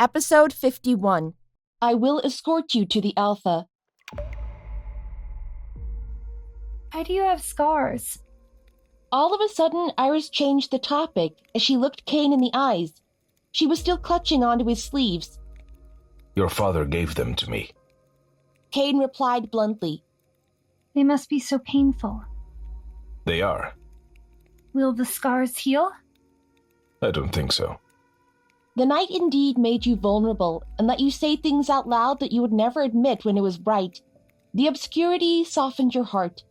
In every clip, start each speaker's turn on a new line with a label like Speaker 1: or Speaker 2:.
Speaker 1: Episode 51. I will escort you to the Alpha.
Speaker 2: Why do you have scars?
Speaker 1: All of a sudden, Iris changed the topic as she looked Kane in the eyes. She was still clutching onto his sleeves.
Speaker 3: Your father gave them to me.
Speaker 1: Kane replied bluntly.
Speaker 2: They must be so painful.
Speaker 3: They are.
Speaker 2: Will the scars heal?
Speaker 3: I don't think so.
Speaker 1: The night indeed made you vulnerable and let you say things out loud that you would never admit when it was bright. The obscurity softened your heart.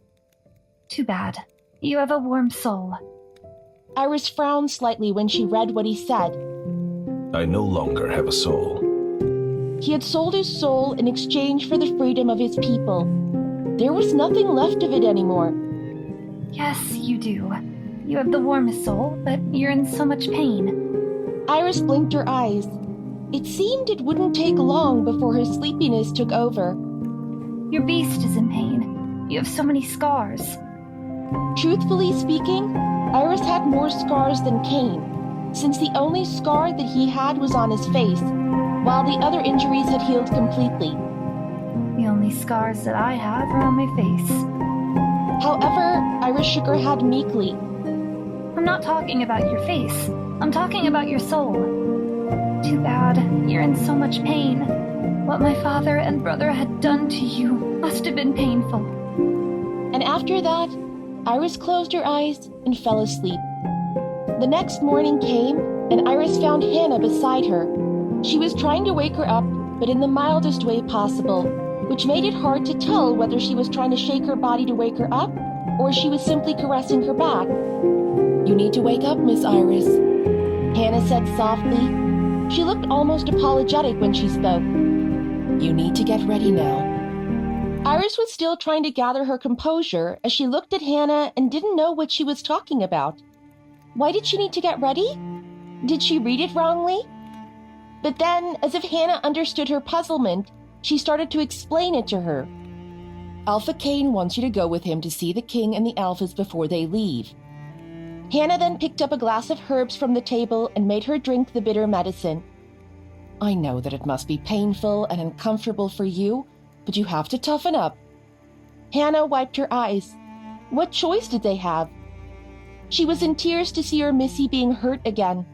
Speaker 2: Too bad. You have a warm soul.
Speaker 1: Iris frowned slightly when she read what he said.
Speaker 3: I no longer have a soul.
Speaker 1: He had sold his soul in exchange for the freedom of his people. There was nothing left of it anymore.
Speaker 2: Yes, you do. You have the warmest soul, but you're in so much pain.
Speaker 1: Iris blinked her eyes. It seemed it wouldn't take long before her sleepiness took over.
Speaker 2: Your beast is in pain. You have so many scars.
Speaker 1: Truthfully speaking, Iris had more scars than Kane, since the only scar that he had was on his face, while the other injuries had healed completely.
Speaker 2: The only scars that I have are on my face.
Speaker 1: However, Iris shook her head meekly.
Speaker 2: I'm not talking about your face. I'm talking about your soul. Too bad. You're in so much pain. What my father and brother had done to you must have been painful.
Speaker 1: And after that, Iris closed her eyes and fell asleep. The next morning came, and Iris found Hannah beside her. She was trying to wake her up, but in the mildest way possible, which made it hard to tell whether she was trying to shake her body to wake her up, or she was simply caressing her back. You need to wake up, Miss Iris, Hannah said softly. She looked almost apologetic when she spoke. You need to get ready now. Iris was still trying to gather her composure as she looked at Hannah and didn't know what she was talking about. Why did she need to get ready? Did she read it wrongly? But then, as if Hannah understood her puzzlement, she started to explain it to her. Alpha Kane wants you to go with him to see the king and the alphas before they leave. Hannah then picked up a glass of herbs from the table and made her drink the bitter medicine. I know that it must be painful and uncomfortable for you, but you have to toughen up. Hannah wiped her eyes. What choice did they have? She was in tears to see her Missy being hurt again.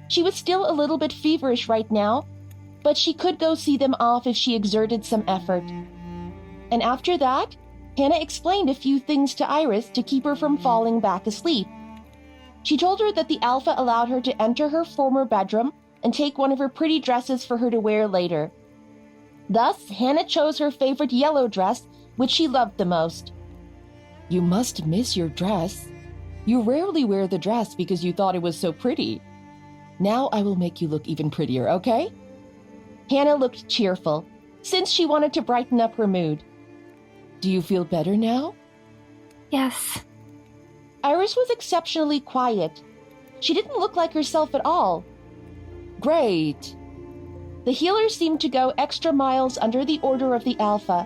Speaker 1: She was still a little bit feverish right now, but she could go see them off if she exerted some effort. And after that, Hannah explained a few things to Iris to keep her from falling back asleep. She told her that the Alpha allowed her to enter her former bedroom and take one of her pretty dresses for her to wear later. Thus, Hannah chose her favorite yellow dress, which she loved the most. You must miss your dress. You rarely wear the dress because you thought it was so pretty. Now I will make you look even prettier, okay? Hannah looked cheerful, since she wanted to brighten up her mood. Do you feel better now?
Speaker 2: Yes.
Speaker 1: Iris was exceptionally quiet. She didn't look like herself at all. Great. The healer seemed to go extra miles under the order of the Alpha,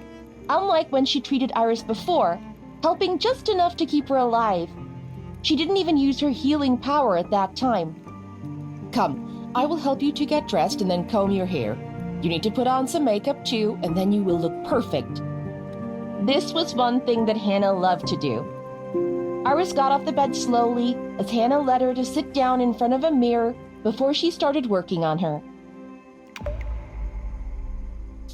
Speaker 1: unlike when she treated Iris before, helping just enough to keep her alive. She didn't even use her healing power at that time. Come, I will help you to get dressed and then comb your hair. You need to put on some makeup too, and then you will look perfect. This was one thing that Hannah loved to do. Iris got off the bed slowly as Hannah led her to sit down in front of a mirror before she started working on her.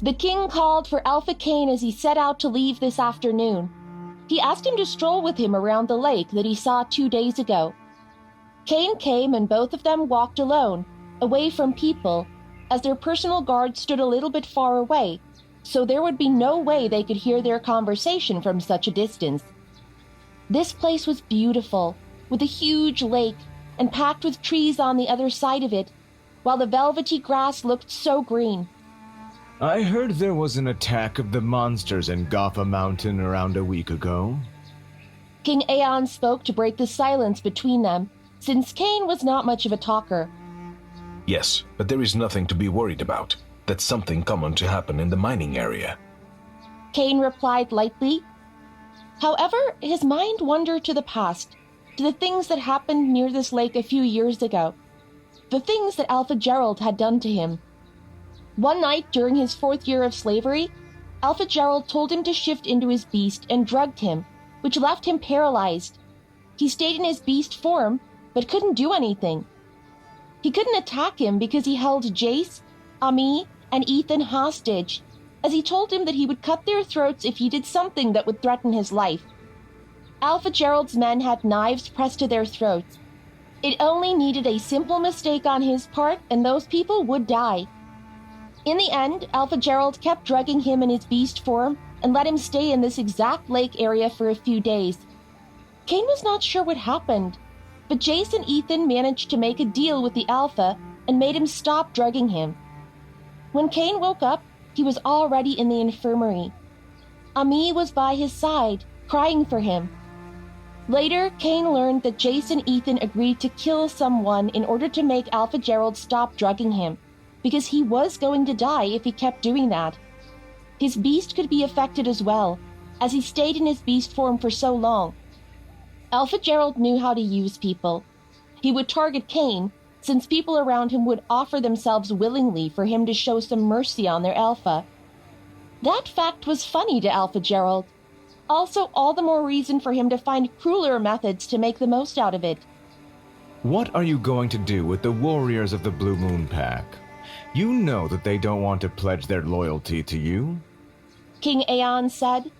Speaker 1: The king called for Alpha Kane as he set out to leave this afternoon. He asked him to stroll with him around the lake that he saw 2 days ago. Kane came and both of them walked alone, away from people, as their personal guard stood a little bit far away, so there would be no way they could hear their conversation from such a distance. This place was beautiful, with a huge lake, and packed with trees on the other side of it, while the velvety grass looked so green.
Speaker 4: I heard there was an attack of the monsters in Gotha Mountain around a week ago.
Speaker 1: King Aeon spoke to break the silence between them, since Kane was not much of a talker.
Speaker 3: Yes, but there is nothing to be worried about. That's something common to happen in the mining area.
Speaker 1: Kane replied lightly. However, his mind wandered to the past, to the things that happened near this lake a few years ago. The things that Alpha Gerald had done to him. One night during his 4th year of slavery, Alpha Gerald told him to shift into his beast and drugged him, which left him paralyzed. He stayed in his beast form, but couldn't do anything. He couldn't attack him because he held Jace, Ami, and Ethan hostage, as he told him that he would cut their throats if he did something that would threaten his life. Alpha Gerald's men had knives pressed to their throats. It only needed a simple mistake on his part, and those people would die. In the end, Alpha Gerald kept drugging him in his beast form and let him stay in this exact lake area for a few days. Cain was not sure what happened, but Jace and Ethan managed to make a deal with the Alpha and made him stop drugging him. When Cain woke up, he was already in the infirmary. Ami was by his side, crying for him. Later, Cain learned that Jace and Ethan agreed to kill someone in order to make Alpha Gerald stop drugging him, because he was going to die if he kept doing that. His beast could be affected as well, as he stayed in his beast form for so long. Alpha Gerald knew how to use people. He would target Cain, since people around him would offer themselves willingly for him to show some mercy on their Alpha. That fact was funny to Alpha Gerald. Also, all the more reason for him to find crueler methods to make the most out of it.
Speaker 4: What are you going to do with the warriors of the Blue Moon Pack? You know that they don't want to pledge their loyalty to you.
Speaker 1: King Aeon said.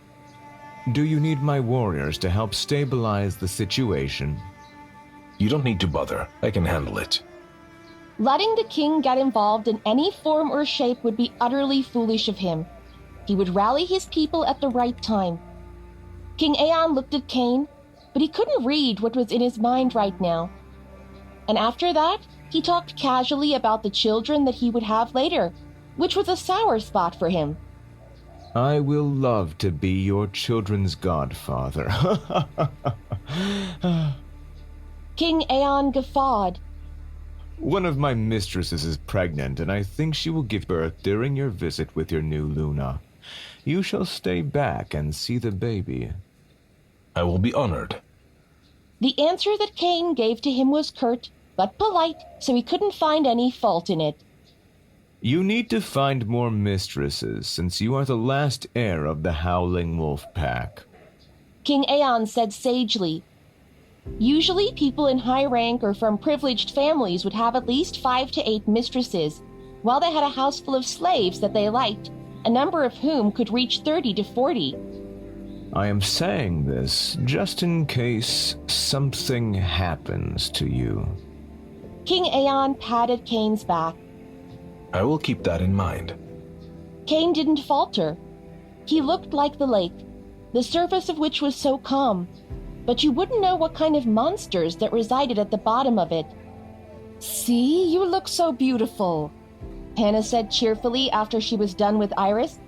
Speaker 4: Do you need my warriors to help stabilize the situation?
Speaker 3: You don't need to bother. I can handle it.
Speaker 1: Letting the king get involved in any form or shape would be utterly foolish of him. He would rally his people at the right time. King Aeon looked at Cain, but he couldn't read what was in his mind right now. And after that, he talked casually about the children that he would have later, which was a sour spot for him.
Speaker 4: I will love to be your children's godfather.
Speaker 1: King Aeon guffawed.
Speaker 4: One of my mistresses is pregnant, and I think she will give birth during your visit with your new Luna. You shall stay back and see the baby.
Speaker 3: I will be honored.
Speaker 1: The answer that Cain gave to him was curt, but polite, so he couldn't find any fault in it.
Speaker 4: You need to find more mistresses, since you are the last heir of the Howling Wolf pack.
Speaker 1: King Aeon said sagely. Usually, people in high rank or from privileged families would have at least 5 to 8 mistresses, while they had a house full of slaves that they liked, a number of whom could reach 30 to 40.
Speaker 4: I am saying this just in case something happens to you.
Speaker 1: King Aeon patted Cain's back.
Speaker 3: I will keep that in mind.
Speaker 1: Cain didn't falter. He looked like the lake, the surface of which was so calm, but you wouldn't know what kind of monsters that resided at the bottom of it. See, you look so beautiful, Hannah said cheerfully after she was done with Iris.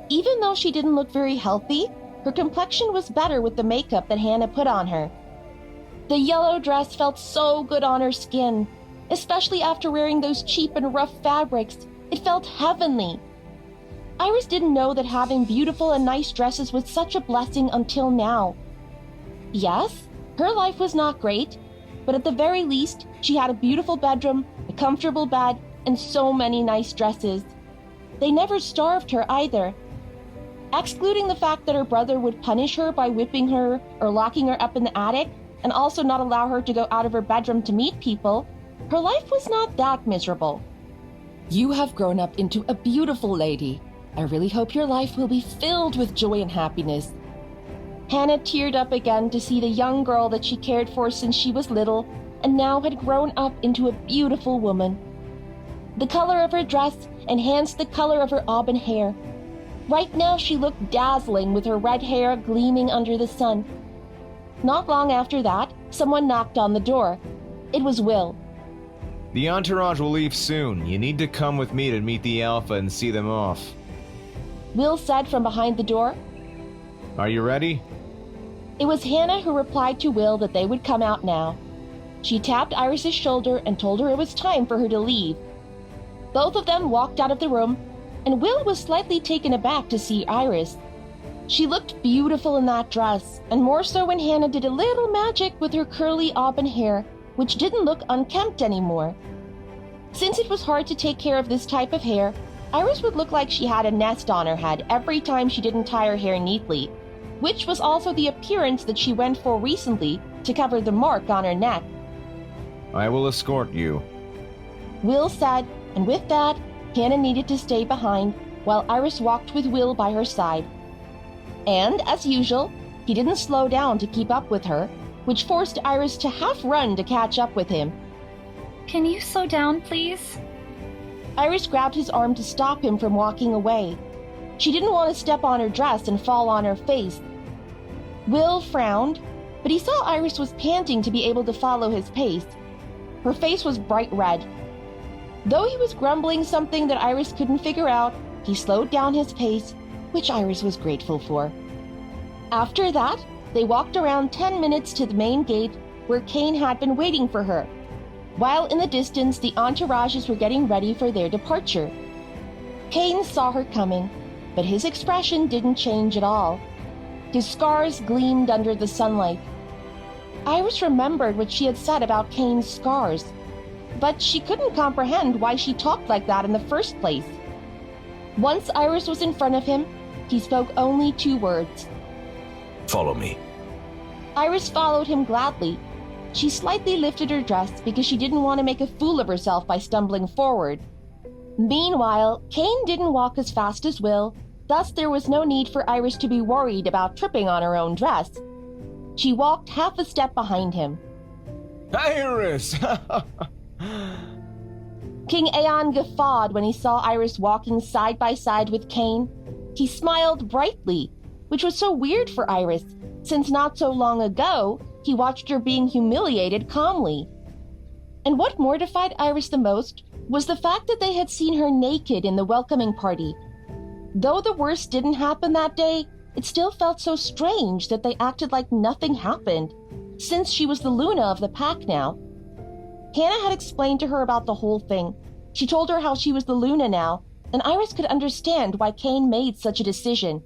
Speaker 1: Even though she didn't look very healthy, her complexion was better with the makeup that Hannah put on her. The yellow dress felt so good on her skin, especially after wearing those cheap and rough fabrics. It felt heavenly. Iris didn't know that having beautiful and nice dresses was such a blessing until now. Yes, her life was not great, but at the very least, she had a beautiful bedroom, a comfortable bed, and so many nice dresses. They never starved her either. Excluding the fact that her brother would punish her by whipping her or locking her up in the attic, and also not allow her to go out of her bedroom to meet people, her life was not that miserable. You have grown up into a beautiful lady. I really hope your life will be filled with joy and happiness. Hannah teared up again to see the young girl that she cared for since she was little and now had grown up into a beautiful woman. The color of her dress enhanced the color of her auburn hair. Right now she looked dazzling with her red hair gleaming under the sun. Not long after that, someone knocked on the door. It was Will.
Speaker 4: The entourage will leave soon. You need to come with me to meet the Alpha and see them off.
Speaker 1: Will said from behind the door.
Speaker 4: Are you ready?
Speaker 1: It was Hannah who replied to Will that they would come out now. She tapped Iris's shoulder and told her it was time for her to leave. Both of them walked out of the room, and Will was slightly taken aback to see Iris. She looked beautiful in that dress, and more so when Hannah did a little magic with her curly auburn hair, which didn't look unkempt anymore. Since it was hard to take care of this type of hair, Iris would look like she had a nest on her head every time she didn't tie her hair neatly, which was also the appearance that she went for recently to cover the mark on her neck.
Speaker 4: I will escort you.
Speaker 1: Will said, and with that, Hannah needed to stay behind while Iris walked with Will by her side. And, as usual, he didn't slow down to keep up with her, which forced Iris to half run to catch up with him.
Speaker 2: Can you slow down, please?
Speaker 1: Iris grabbed his arm to stop him from walking away. She didn't want to step on her dress and fall on her face. Will frowned, but he saw Iris was panting to be able to follow his pace. Her face was bright red. Though he was grumbling something that Iris couldn't figure out, he slowed down his pace, which Iris was grateful for. After that, they walked around 10 minutes to the main gate where Kane had been waiting for her, while in the distance the entourages were getting ready for their departure. Kane saw her coming, but his expression didn't change at all. His scars gleamed under the sunlight. Iris remembered what she had said about Kane's scars, but she couldn't comprehend why she talked like that in the first place. Once Iris was in front of him, he spoke only 2 words.
Speaker 3: Follow me.
Speaker 1: Iris followed him gladly. She slightly lifted her dress because she didn't want to make a fool of herself by stumbling forward. Meanwhile, Kane didn't walk as fast as Will, thus there was no need for Iris to be worried about tripping on her own dress. She walked half a step behind him.
Speaker 4: Iris!
Speaker 1: King Aeon guffawed when he saw Iris walking side by side with Kane. He smiled brightly, which was so weird for Iris, since not so long ago, he watched her being humiliated calmly. And what mortified Iris the most was the fact that they had seen her naked in the welcoming party. Though the worst didn't happen that day, it still felt so strange that they acted like nothing happened, since she was the Luna of the pack now. Hannah had explained to her about the whole thing. She told her how she was the Luna now, and Iris could understand why Kane made such a decision.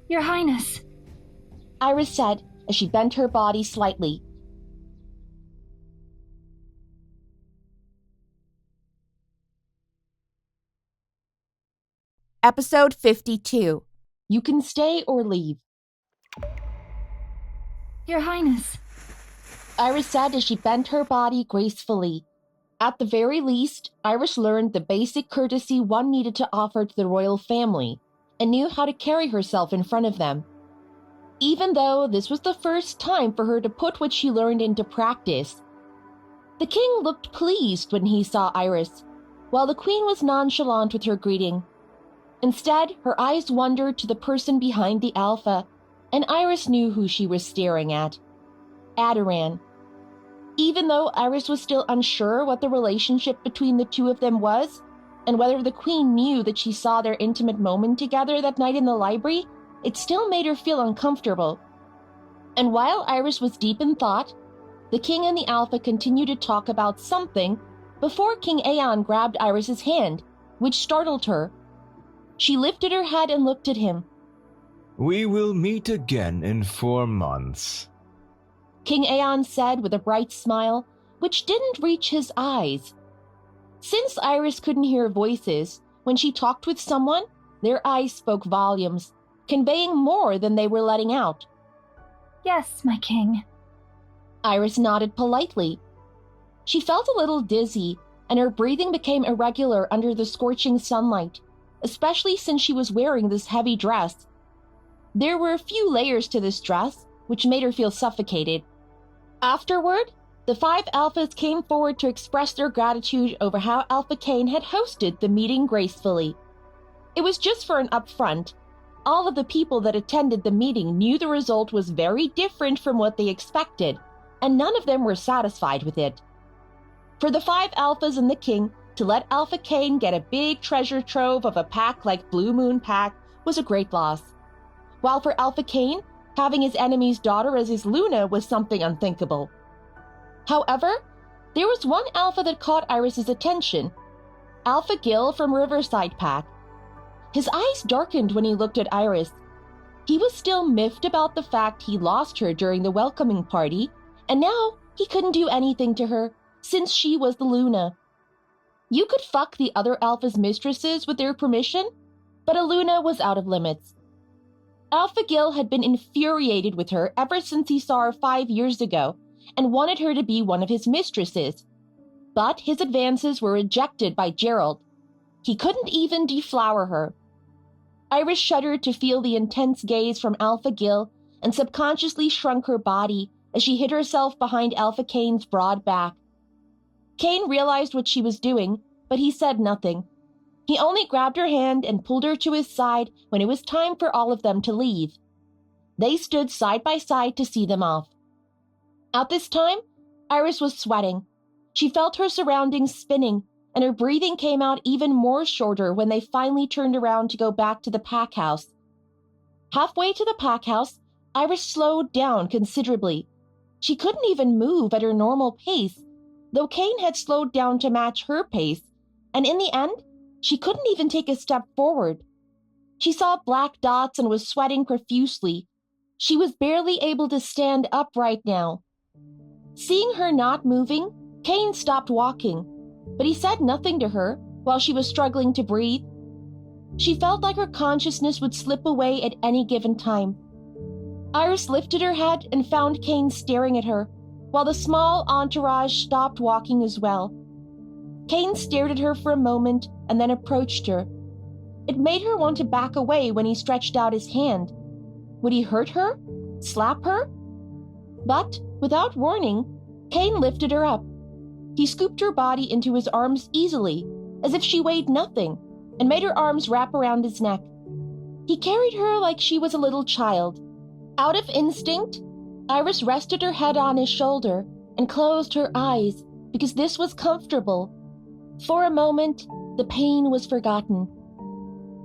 Speaker 2: Your Highness.
Speaker 1: Iris said as she bent her body slightly. Episode 52. You can stay or leave.
Speaker 2: Your Highness.
Speaker 1: Iris said as she bent her body gracefully. At the very least, Iris learned the basic courtesy one needed to offer to the royal family, and knew how to carry herself in front of them. Even though this was the first time for her to put what she learned into practice. The king looked pleased when he saw Iris, while the queen was nonchalant with her greeting. Instead, her eyes wandered to the person behind the alpha, and Iris knew who she was staring at. Adoran. Even though Iris was still unsure what the relationship between the two of them was, and whether the queen knew that she saw their intimate moment together that night in the library, it still made her feel uncomfortable. And while Iris was deep in thought, the king and the alpha continued to talk about something before King Aeon grabbed Iris's hand, which startled her. She lifted her head and looked at him.
Speaker 4: We will meet again in 4 months.
Speaker 1: King Aeon said with a bright smile, which didn't reach his eyes. Since Iris couldn't hear voices, when she talked with someone, their eyes spoke volumes, conveying more than they were letting out.
Speaker 2: Yes, my king.
Speaker 1: Iris nodded politely. She felt a little dizzy, and her breathing became irregular under the scorching sunlight, especially since she was wearing this heavy dress. There were a few layers to this dress, which made her feel suffocated. Afterward, the 5 alphas came forward to express their gratitude over how Alpha Kane had hosted the meeting gracefully. It was just for an upfront. All of the people that attended the meeting knew the result was very different from what they expected, and none of them were satisfied with it. For the 5 alphas and the king to let Alpha Kane get a big treasure trove of a pack like Blue Moon Pack was a great loss. While for Alpha Kane, having his enemy's daughter as his Luna was something unthinkable. However, there was one alpha that caught Iris's attention. Alpha Gil from Riverside Pack. His eyes darkened when he looked at Iris. He was still miffed about the fact he lost her during the welcoming party, and now he couldn't do anything to her, since she was the Luna. You could fuck the other Alpha's mistresses with their permission, but Aluna was out of limits. Alpha Gil had been infuriated with her ever since he saw her 5 years ago and wanted her to be one of his mistresses. But his advances were rejected by Gerald. He couldn't even deflower her. Iris shuddered to feel the intense gaze from Alpha Gil and subconsciously shrunk her body as she hid herself behind Alpha Kane's broad back. Kane realized what she was doing, but he said nothing. He only grabbed her hand and pulled her to his side when it was time for all of them to leave. They stood side by side to see them off. At this time, Iris was sweating. She felt her surroundings spinning, and her breathing came out even more shorter when they finally turned around to go back to the pack house. Halfway to the pack house, Iris slowed down considerably. She couldn't even move at her normal pace, though Kane had slowed down to match her pace, and in the end, she couldn't even take a step forward. She saw black dots and was sweating profusely. She was barely able to stand upright now. Seeing her not moving, Kane stopped walking, but he said nothing to her while she was struggling to breathe. She felt like her consciousness would slip away at any given time. Iris lifted her head and found Kane staring at her, while the small entourage stopped walking as well. Kane stared at her for a moment and then approached her. It made her want to back away when he stretched out his hand. Would he hurt her? Slap her? But, without warning, Kane lifted her up. He scooped her body into his arms easily, as if she weighed nothing, and made her arms wrap around his neck. He carried her like she was a little child. Out of instinct, Iris rested her head on his shoulder and closed her eyes because this was comfortable. For a moment, the pain was forgotten.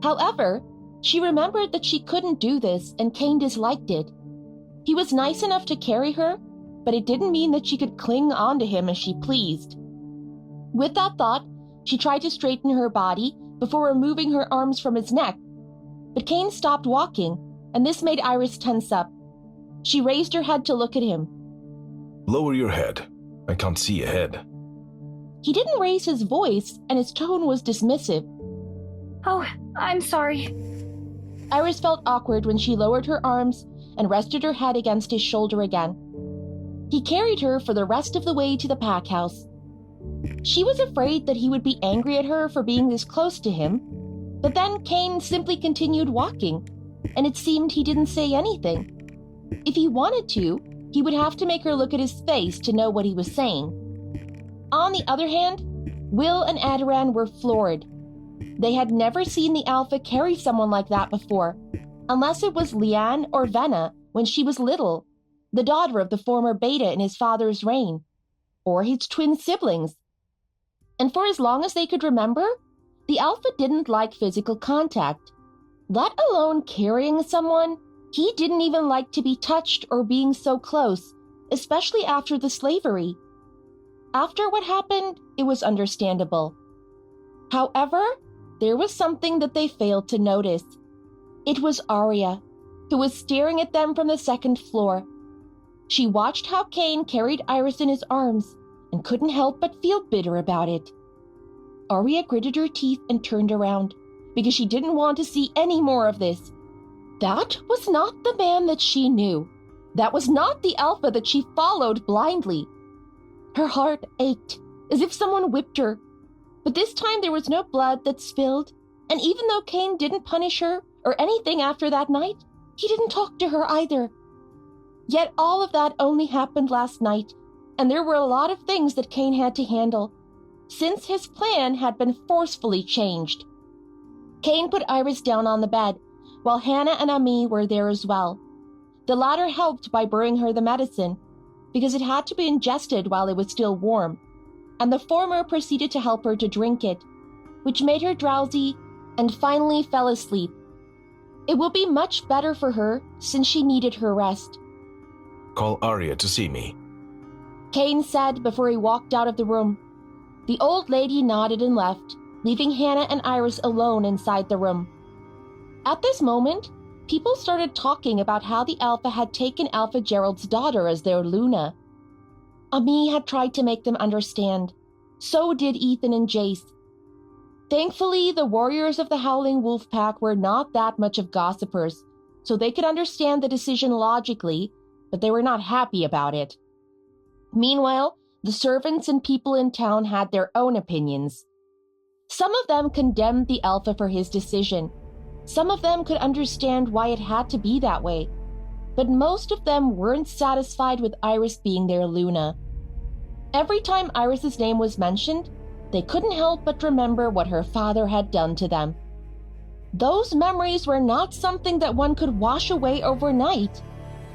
Speaker 1: However, she remembered that she couldn't do this and Kane disliked it. He was nice enough to carry her, but it didn't mean that she could cling onto him as she pleased. With that thought, she tried to straighten her body before removing her arms from his neck. But Kane stopped walking, and this made Iris tense up. She raised her head to look at him.
Speaker 3: Lower your head. I can't see ahead.
Speaker 1: He didn't raise his voice, and his tone was dismissive.
Speaker 2: Oh, I'm sorry.
Speaker 1: Iris felt awkward when she lowered her arms and rested her head against his shoulder again. He carried her for the rest of the way to the pack house. She was afraid that he would be angry at her for being this close to him, but then Kane simply continued walking, and it seemed he didn't say anything. If he wanted to, he would have to make her look at his face to know what he was saying. On the other hand, Will and Adoran were floored. They had never seen the Alpha carry someone like that before, unless it was Leanne or Venna when she was little, the daughter of the former Beta in his father's reign, or his twin siblings. And for as long as they could remember, the Alpha didn't like physical contact. Let alone carrying someone, he didn't even like to be touched or being so close, especially after the slavery. After what happened, it was understandable. However, there was something that they failed to notice. It was Arya, who was staring at them from the second floor. She watched how Kane carried Iris in his arms and couldn't help but feel bitter about it. Arya gritted her teeth and turned around because she didn't want to see any more of this. That was not the man that she knew. That was not the Alpha that she followed blindly. Her heart ached as if someone whipped her. But this time there was no blood that spilled, and even though Kane didn't punish her or anything after that night, he didn't talk to her either. Yet all of that only happened last night, and there were a lot of things that Kane had to handle, since his plan had been forcefully changed. Kane put Iris down on the bed, while Hannah and Ami were there as well. The latter helped by brewing her the medicine, because it had to be ingested while it was still warm, and the former proceeded to help her to drink it, which made her drowsy and finally fell asleep. It will be much better for her since she needed her rest.
Speaker 3: Call Arya to see me.
Speaker 1: Kane said before he walked out of the room. The old lady nodded and left, leaving Hannah and Iris alone inside the room. At this moment, people started talking about how the Alpha had taken Alpha Gerald's daughter as their Luna. Ami had tried to make them understand. So did Ethan and Jace, Thankfully, the warriors of the Howling Wolf pack were not that much of gossipers, so they could understand the decision logically, but they were not happy about it. Meanwhile, the servants and people in town had their own opinions. Some of them condemned the Alpha for his decision. Some of them could understand why it had to be that way, but most of them weren't satisfied with Iris being their Luna. Every time Iris's name was mentioned, they couldn't help but remember what her father had done to them. Those memories were not something that one could wash away overnight.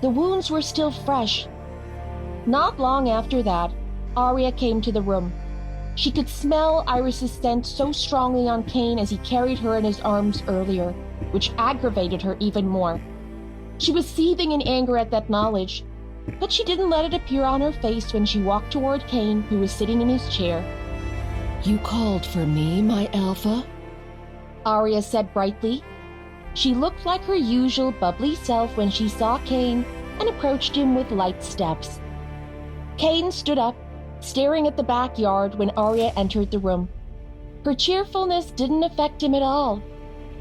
Speaker 1: The wounds were still fresh. Not long after that, Arya came to the room. She could smell Iris's scent so strongly on Cain as he carried her in his arms earlier, which aggravated her even more. She was seething in anger at that knowledge, but she didn't let it appear on her face when she walked toward Cain, who was sitting in his chair.
Speaker 5: "You called for me, my Alpha?"
Speaker 1: Arya said brightly. She looked like her usual bubbly self when she saw Cain and approached him with light steps. Cain stood up, staring at the backyard when Arya entered the room. Her cheerfulness didn't affect him at all,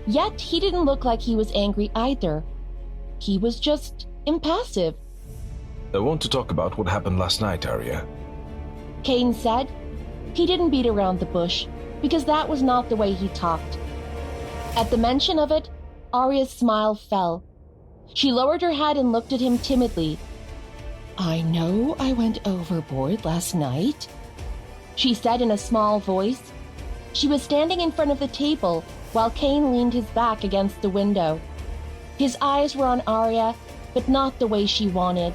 Speaker 1: yet he didn't look like he was angry either. He was just impassive.
Speaker 3: I want to talk about what happened last night, Arya.
Speaker 1: Cain said. He didn't beat around the bush, because that was not the way he talked. At the mention of it, Arya's smile fell. She lowered her head and looked at him timidly.
Speaker 5: "I know I went overboard last night,"
Speaker 1: she said in a small voice. She was standing in front of the table while Cain leaned his back against the window. His eyes were on Arya, but not the way she wanted.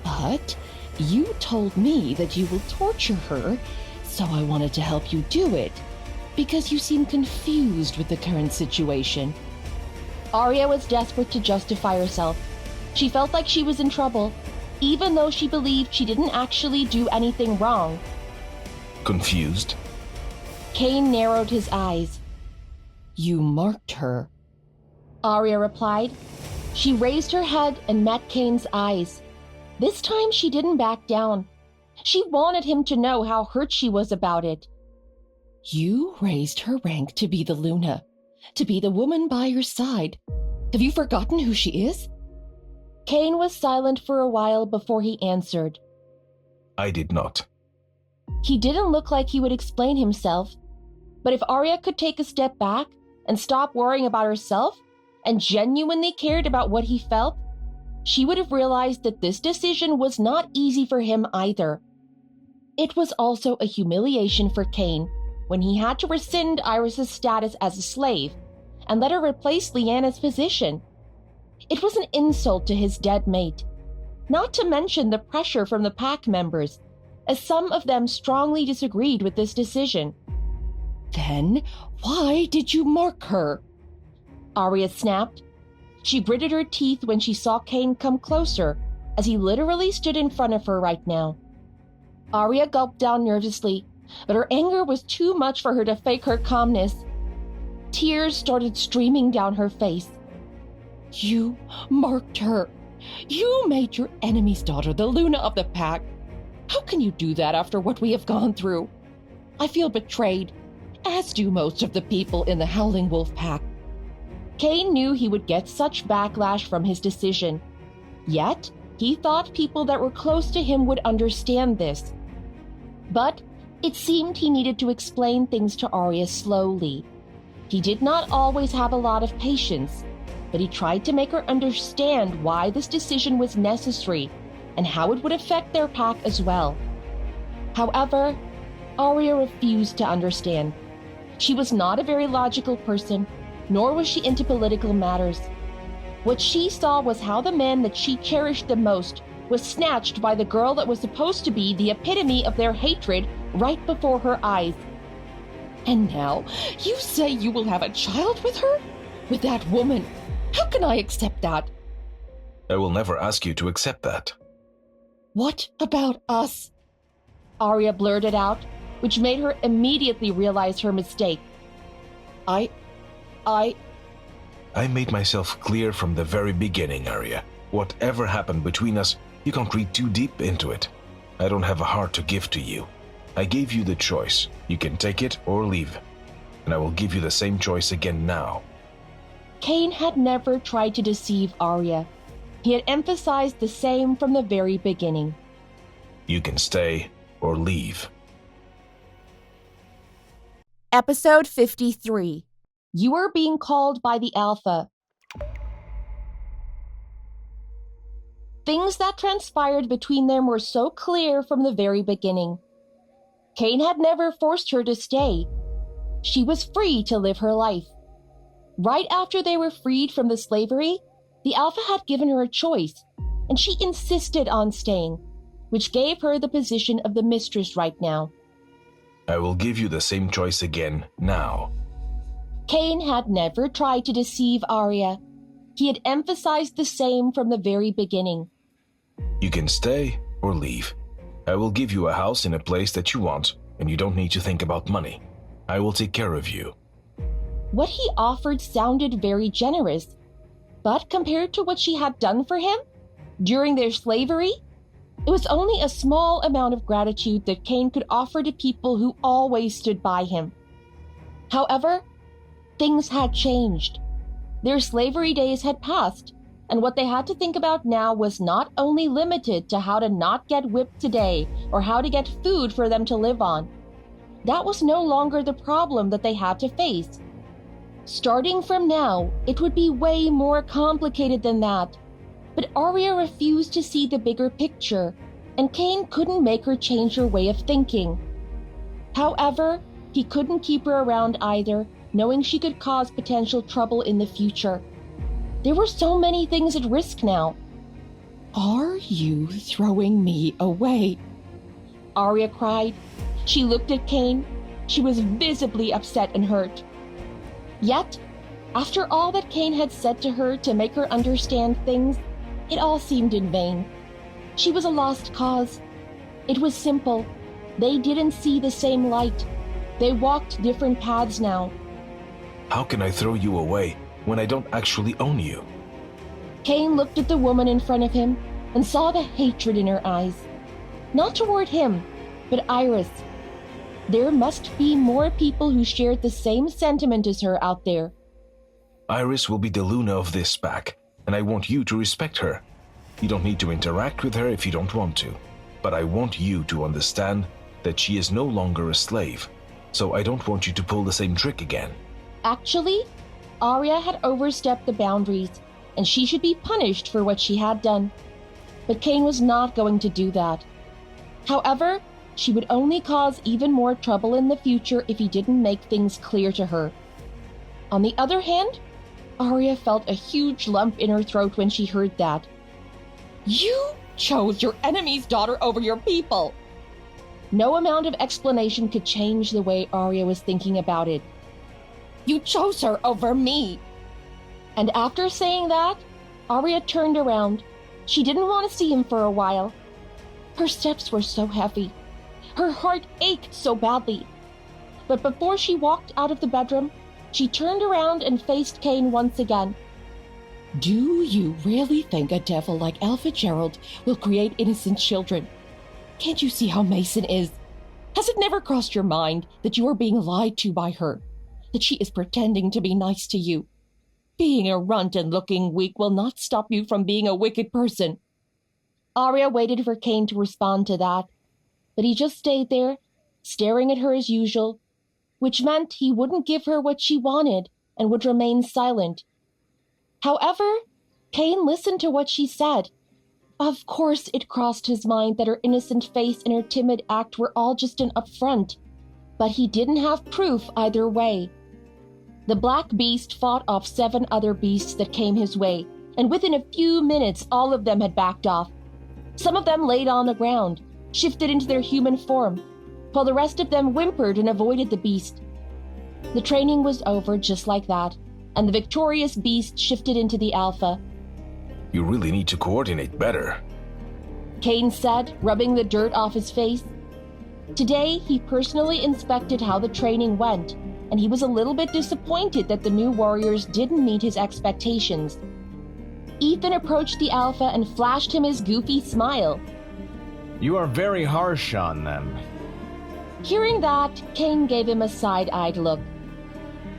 Speaker 5: "But you told me that you will torture her, so I wanted to help you do it, because you seem confused with the current situation."
Speaker 1: Arya was desperate to justify herself. She felt like she was in trouble, even though she believed she didn't actually do anything wrong.
Speaker 3: Confused?
Speaker 1: Cain narrowed his eyes.
Speaker 5: "You marked her,"
Speaker 1: Arya replied. She raised her head and met Cain's eyes. This time she didn't back down. She wanted him to know how hurt she was about it.
Speaker 5: "You raised her rank to be the Luna, to be the woman by your side. Have you forgotten who she is?"
Speaker 1: Cain was silent for a while before he answered.
Speaker 3: I did not.
Speaker 1: He didn't look like he would explain himself, but if Arya could take a step back and stop worrying about herself and genuinely cared about what he felt, she would have realized that this decision was not easy for him either. It was also a humiliation for Cain when he had to rescind Iris's status as a slave and let her replace Lyanna's position. It was an insult to his dead mate, not to mention the pressure from the pack members, as some of them strongly disagreed with this decision.
Speaker 5: "Then why did you mark her?"
Speaker 1: Arya snapped. She gritted her teeth when she saw Cain come closer, as he literally stood in front of her right now. Arya gulped down nervously, but her anger was too much for her to fake her calmness. Tears started streaming down her face.
Speaker 5: "You marked her. You made your enemy's daughter the Luna of the pack. How can you do that after what we have gone through? I feel betrayed, as do most of the people in the Howling Wolf pack."
Speaker 1: Cain knew he would get such backlash from his decision. Yet, he thought people that were close to him would understand this. But it seemed he needed to explain things to Arya slowly. He did not always have a lot of patience, but he tried to make her understand why this decision was necessary and how it would affect their pack as well. However, Arya refused to understand. She was not a very logical person, nor was she into political matters. What she saw was how the man that she cherished the most was snatched by the girl that was supposed to be the epitome of their hatred right before her eyes.
Speaker 5: "And now you say you will have a child with her? With that woman? How can I accept that?"
Speaker 3: I will never ask you to accept that.
Speaker 5: "What about us?"
Speaker 1: Arya blurted out, which made her immediately realize her mistake.
Speaker 3: I made myself clear from the very beginning, Arya. Whatever happened between us, you can't read too deep into it. I don't have a heart to give to you. I gave you the choice. You can take it or leave. and I will give you the same choice again now.
Speaker 1: Cain had never tried to deceive Arya. He had emphasized the same from the very beginning.
Speaker 3: You can stay or leave.
Speaker 1: Episode 53. You are being called by the Alpha. Things that transpired between them were so clear from the very beginning. Cain had never forced her to stay. She was free to live her life. Right after they were freed from the slavery, the Alpha had given her a choice, and she insisted on staying, which gave her the position of the mistress right now.
Speaker 3: I will give you the same choice again now.
Speaker 1: Cain had never tried to deceive Arya. He had emphasized the same from the very beginning.
Speaker 3: You can stay or leave. I will give you a house in a place that you want, and you don't need to think about money. I will take care of you.
Speaker 1: What he offered sounded very generous, but compared to what she had done for him during their slavery, it was only a small amount of gratitude that Cain could offer to people who always stood by him. However, things had changed. Their slavery days had passed, and what they had to think about now was not only limited to how to not get whipped today or how to get food for them to live on. That was no longer the problem that they had to face. Starting from now, it would be way more complicated than that. But Arya refused to see the bigger picture, and Cain couldn't make her change her way of thinking. However, he couldn't keep her around either, knowing she could cause potential trouble in the future. There were so many things at risk now.
Speaker 5: Are you throwing me away?
Speaker 1: Arya cried. She looked at Cain. She was visibly upset and hurt. Yet, after all that Cain had said to her to make her understand things, it all seemed in vain. She was a lost cause. It was simple. They didn't see the same light. They walked different paths now.
Speaker 3: How can I throw you away when I don't actually own you?
Speaker 1: Cain looked at the woman in front of him and saw the hatred in her eyes. Not toward him, but Iris. There must be more people who shared the same sentiment as her out there.
Speaker 3: Iris will be the Luna of this pack, and I want you to respect her. You don't need to interact with her if you don't want to, but I want you to understand that she is no longer a slave, so I don't want you to pull the same trick again.
Speaker 1: Actually, Arya had overstepped the boundaries, and she should be punished for what she had done. But Cain was not going to do that. However, she would only cause even more trouble in the future if he didn't make things clear to her. On the other hand, Arya felt a huge lump in her throat when she heard that.
Speaker 5: You chose your enemy's daughter over your people.
Speaker 1: No amount of explanation could change the way Arya was thinking about it.
Speaker 5: You chose her over me.
Speaker 1: And after saying that, Arya turned around. She didn't want to see him for a while. Her steps were so heavy. Her heart ached so badly. But before she walked out of the bedroom, she turned around and faced Cain once again.
Speaker 5: Do you really think a devil like Alpha Gerald will create innocent children? Can't you see how Mason is? Has it never crossed your mind that you are being lied to by her? That she is pretending to be nice to you? Being a runt and looking weak will not stop you from being a wicked person.
Speaker 1: Arya waited for Cain to respond to that, but he just stayed there, staring at her as usual, which meant he wouldn't give her what she wanted and would remain silent. However, Cain listened to what she said. Of course it crossed his mind that her innocent face and her timid act were all just an upfront, but he didn't have proof either way. The black beast fought off 7 other beasts that came his way, and within a few minutes all of them had backed off. Some of them laid on the ground, shifted into their human form, while the rest of them whimpered and avoided the beast. The training was over just like that, and the victorious beast shifted into the Alpha.
Speaker 3: You really need to coordinate better,
Speaker 1: Cain said, rubbing the dirt off his face. Today, he personally inspected how the training went, and he was a little bit disappointed that the new warriors didn't meet his expectations. Ethan approached the Alpha and flashed him his goofy smile.
Speaker 4: You are very harsh on them.
Speaker 1: Hearing that, Cain gave him a side-eyed look.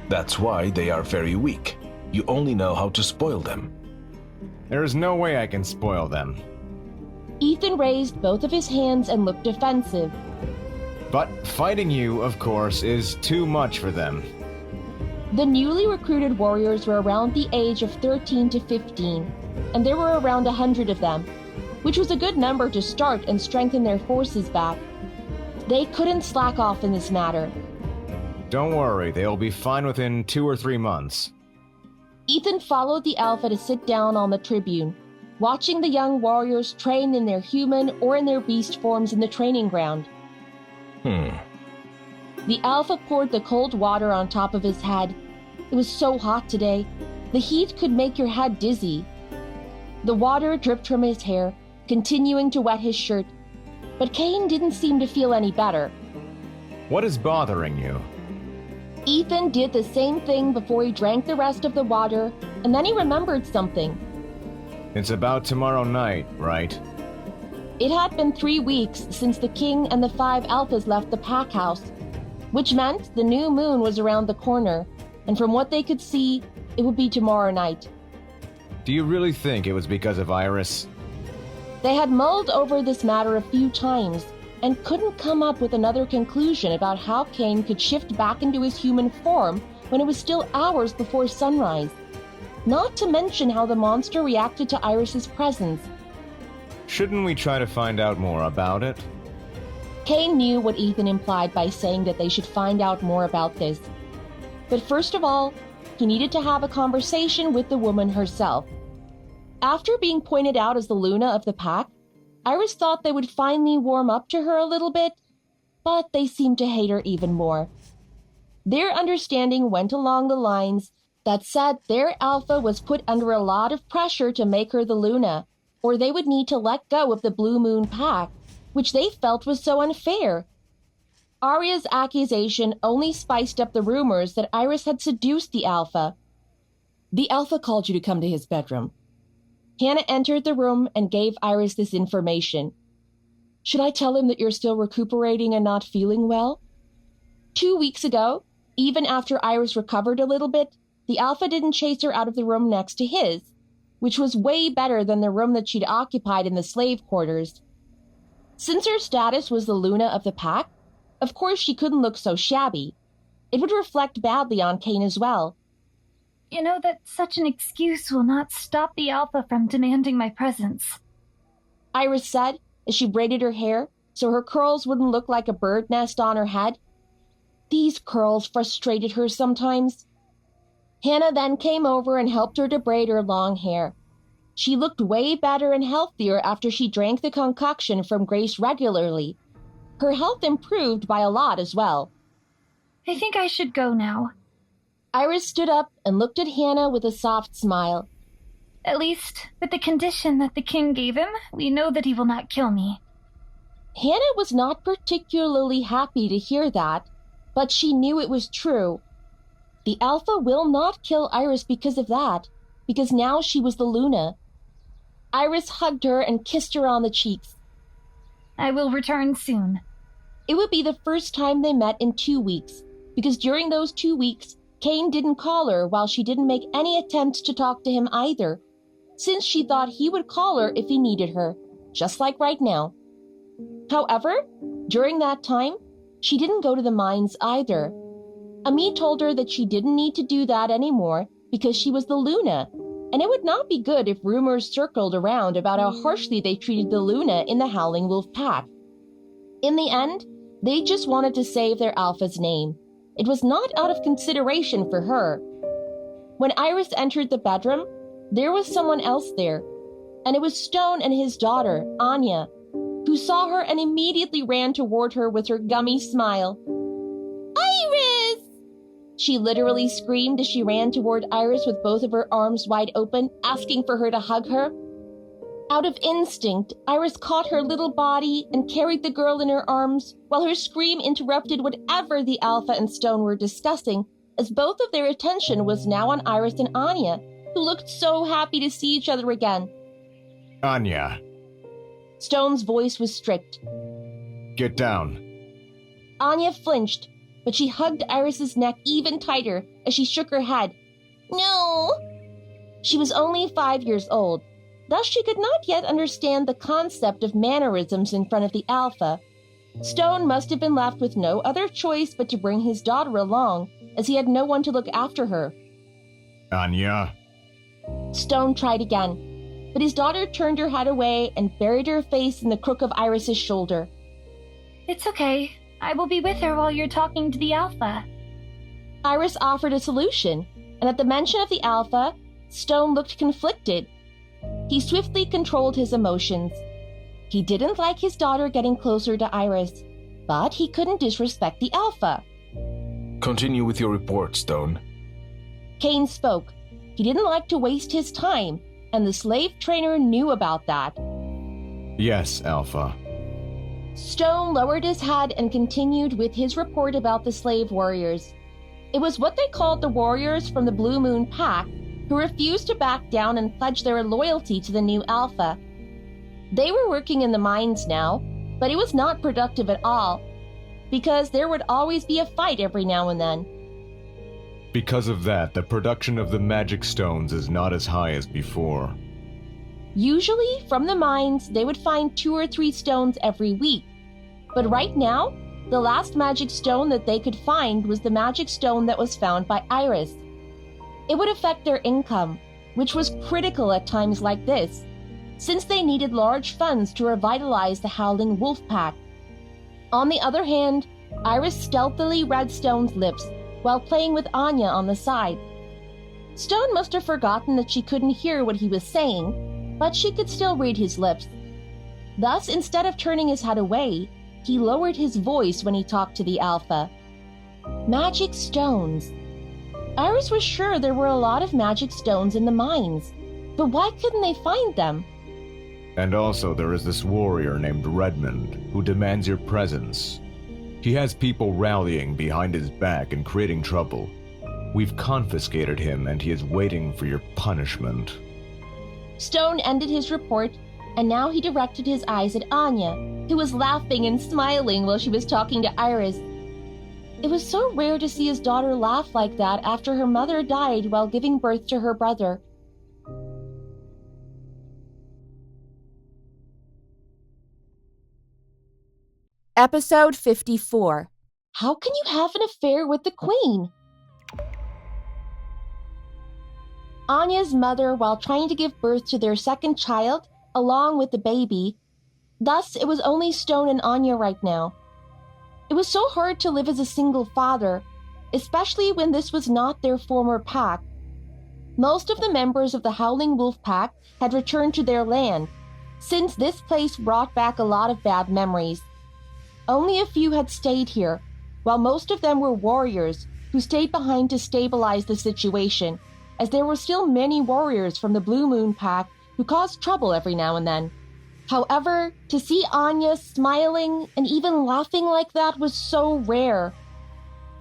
Speaker 3: That's why they are very weak. You only know how to spoil them.
Speaker 4: There is no way I can spoil them.
Speaker 1: Ethan raised both of his hands and looked defensive.
Speaker 4: But fighting you, of course, is too much for them.
Speaker 1: The newly recruited warriors were around the age of 13 to 15, and there were around 100 of them, which was a good number to start and strengthen their forces back. They couldn't slack off in this matter.
Speaker 4: Don't worry, they'll be fine within 2 or 3 months.
Speaker 1: Ethan followed the Alpha to sit down on the tribune, watching the young warriors train in their human or in their beast forms in the training ground. The Alpha poured the cold water on top of his head. It was so hot today. The heat could make your head dizzy. The water dripped from his hair, continuing to wet his shirt, but Cain didn't seem to feel any better.
Speaker 4: What is bothering you?
Speaker 1: Ethan did the same thing before he drank the rest of the water, and then he remembered something.
Speaker 4: It's about tomorrow night, right?
Speaker 1: It had been 3 weeks since the king and the 5 alphas left the pack house, which meant the new moon was around the corner, and from what they could see, it would be tomorrow night.
Speaker 4: Do you really think it was because of Iris?
Speaker 1: They had mulled over this matter a few times and couldn't come up with another conclusion about how Cain could shift back into his human form when it was still hours before sunrise. Not to mention how the monster reacted to Iris's presence.
Speaker 4: Shouldn't we try to find out more about it?
Speaker 1: Cain knew what Ethan implied by saying that they should find out more about this. But first of all, he needed to have a conversation with the woman herself. After being pointed out as the Luna of the pack, Iris thought they would finally warm up to her a little bit, but they seemed to hate her even more. Their understanding went along the lines that said their Alpha was put under a lot of pressure to make her the Luna, or they would need to let go of the Blue Moon pack, which they felt was so unfair. Arya's accusation only spiced up the rumors that Iris had seduced the Alpha.
Speaker 5: The Alpha called you to come to his bedroom.
Speaker 1: Hannah entered the room and gave Iris this information.
Speaker 5: Should I tell him that you're still recuperating and not feeling well?
Speaker 1: 2 weeks ago, even after Iris recovered a little bit, the Alpha didn't chase her out of the room next to his, which was way better than the room that she'd occupied in the slave quarters. Since her status was the Luna of the pack, of course she couldn't look so shabby. It would reflect badly on Cain as well.
Speaker 2: You know that such an excuse will not stop the Alpha from demanding my presence,
Speaker 1: Iris said as she braided her hair so her curls wouldn't look like a bird nest on her head. These curls frustrated her sometimes. Hannah then came over and helped her to braid her long hair. She looked way better and healthier after she drank the concoction from Grace regularly. Her health improved by a lot as well.
Speaker 2: I think I should go now.
Speaker 1: Iris stood up and looked at Hannah with a soft smile.
Speaker 2: At least, with the condition that the king gave him, we know that he will not kill me.
Speaker 1: Hannah was not particularly happy to hear that, but she knew it was true. The Alpha will not kill Iris because of that, because now she was the Luna. Iris hugged her and kissed her on the cheeks.
Speaker 2: I will return soon.
Speaker 1: It would be the first time they met in 2 weeks, because during those 2 weeks, Cain didn't call her while she didn't make any attempts to talk to him either, since she thought he would call her if he needed her, just like right now. However, during that time, she didn't go to the mines either. Ami told her that she didn't need to do that anymore because she was the Luna, and it would not be good if rumors circled around about how harshly they treated the Luna in the Howling Wolf pack. In the end, they just wanted to save their Alpha's name. It was not out of consideration for her. When Iris entered the bedroom, there was someone else there, and it was Stone and his daughter, Anya, who saw her and immediately ran toward her with her gummy smile. "Iris!" She literally screamed as she ran toward Iris with both of her arms wide open, asking for her to hug her. Out of instinct, Iris caught her little body and carried the girl in her arms, while her scream interrupted whatever the Alpha and Stone were discussing, as both of their attention was now on Iris and Anya, who looked so happy to see each other again.
Speaker 4: Anya.
Speaker 1: Stone's voice was strict.
Speaker 4: Get down.
Speaker 1: Anya flinched, but she hugged Iris's neck even tighter as she shook her head. No! She was only 5 years old, thus she could not yet understand the concept of mannerisms in front of the alpha. Stone must have been left with no other choice but to bring his daughter along, as he had no one to look after her.
Speaker 4: Anya.
Speaker 1: Stone tried again, but his daughter turned her head away and buried her face in the crook of Iris's shoulder.
Speaker 2: It's okay. I will be with her while you're talking to the Alpha.
Speaker 1: Iris offered a solution, and at the mention of the Alpha, Stone looked conflicted. He swiftly controlled his emotions. He didn't like his daughter getting closer to Iris, but he couldn't disrespect the Alpha.
Speaker 3: Continue with your report, Stone.
Speaker 1: Kane spoke. He didn't like to waste his time, and the slave trainer knew about that.
Speaker 4: Yes, Alpha.
Speaker 1: Stone lowered his head and continued with his report about the slave warriors. It was what they called the warriors from the Blue Moon Pack, who refused to back down and pledge their loyalty to the new Alpha. They were working in the mines now, but it was not productive at all, because there would always be a fight every now and then.
Speaker 4: Because of that, the production of the magic stones is not as high as before.
Speaker 1: Usually, from the mines, they would find 2 or 3 stones every week. But right now, the last magic stone that they could find was the magic stone that was found by Iris. It would affect their income, which was critical at times like this, since they needed large funds to revitalize the Howling Wolf pack. On the other hand, Iris stealthily read Stone's lips while playing with Anya on the side. Stone must have forgotten that she couldn't hear what he was saying, but she could still read his lips. Thus, instead of turning his head away, he lowered his voice when he talked to the Alpha. Magic stones. Iris was sure there were a lot of magic stones in the mines, but why couldn't they find them?
Speaker 4: And also there is this warrior named Redmond, who demands your presence. He has people rallying behind his back and creating trouble. We've confiscated him and he is waiting for your punishment.
Speaker 1: Stone ended his report, and now he directed his eyes at Anya, who was laughing and smiling while she was talking to Iris. It was so rare to see his daughter laugh like that after her mother died while giving birth to her brother. Episode 54. How can you have an affair with the Queen? Anya's mother, while trying to give birth to their second child, along with the baby, thus it was only Stone and Anya right now. It was so hard to live as a single father, especially when this was not their former pack. Most of the members of the Howling Wolf pack had returned to their land, since this place brought back a lot of bad memories. Only a few had stayed here, while most of them were warriors who stayed behind to stabilize the situation, as there were still many warriors from the Blue Moon pack who caused trouble every now and then. However, to see Anya smiling and even laughing like that was so rare.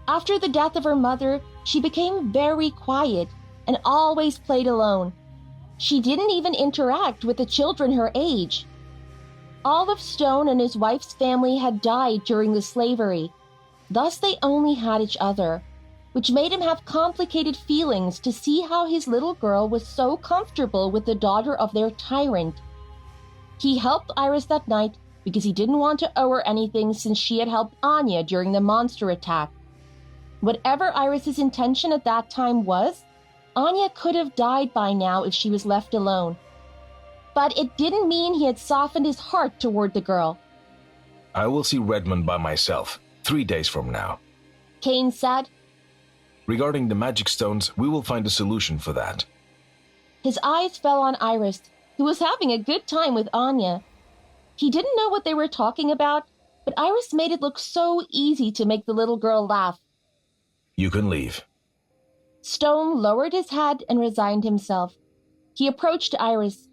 Speaker 1: After the death of her mother, she became very quiet and always played alone. She didn't even interact with the children her age. All of Stone and his wife's family had died during the slavery. Thus they only had each other, which made him have complicated feelings to see how his little girl was so comfortable with the daughter of their tyrant. He helped Iris that night because he didn't want to owe her anything since she had helped Anya during the monster attack. Whatever Iris's intention at that time was, Anya could have died by now if she was left alone. But it didn't mean he had softened his heart toward the girl.
Speaker 3: I will see Redmond by myself, 3 days from now.
Speaker 1: Kane said.
Speaker 3: Regarding the magic stones, we will find a solution for that.
Speaker 1: His eyes fell on Iris, who was having a good time with Anya. He didn't know what they were talking about, but Iris made it look so easy to make the little girl laugh.
Speaker 3: You can leave.
Speaker 1: Stone lowered his head and resigned himself. He approached Iris.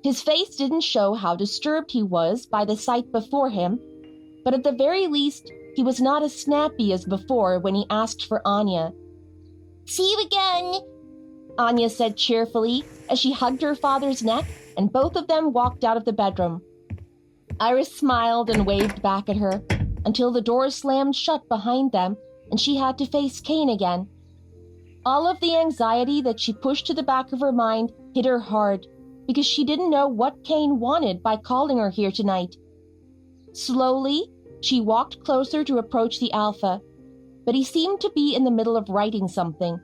Speaker 1: His face didn't show how disturbed he was by the sight before him, but at the very least, he was not as snappy as before when he asked for Anya. See you again, Anya said cheerfully as she hugged her father's neck, and both of them walked out of the bedroom. Iris smiled and waved back at her until the door slammed shut behind them and she had to face Kane again. All of the anxiety that she pushed to the back of her mind hit her hard because she didn't know what Kane wanted by calling her here tonight. Slowly, she walked closer to approach the Alpha, but he seemed to be in the middle of writing something.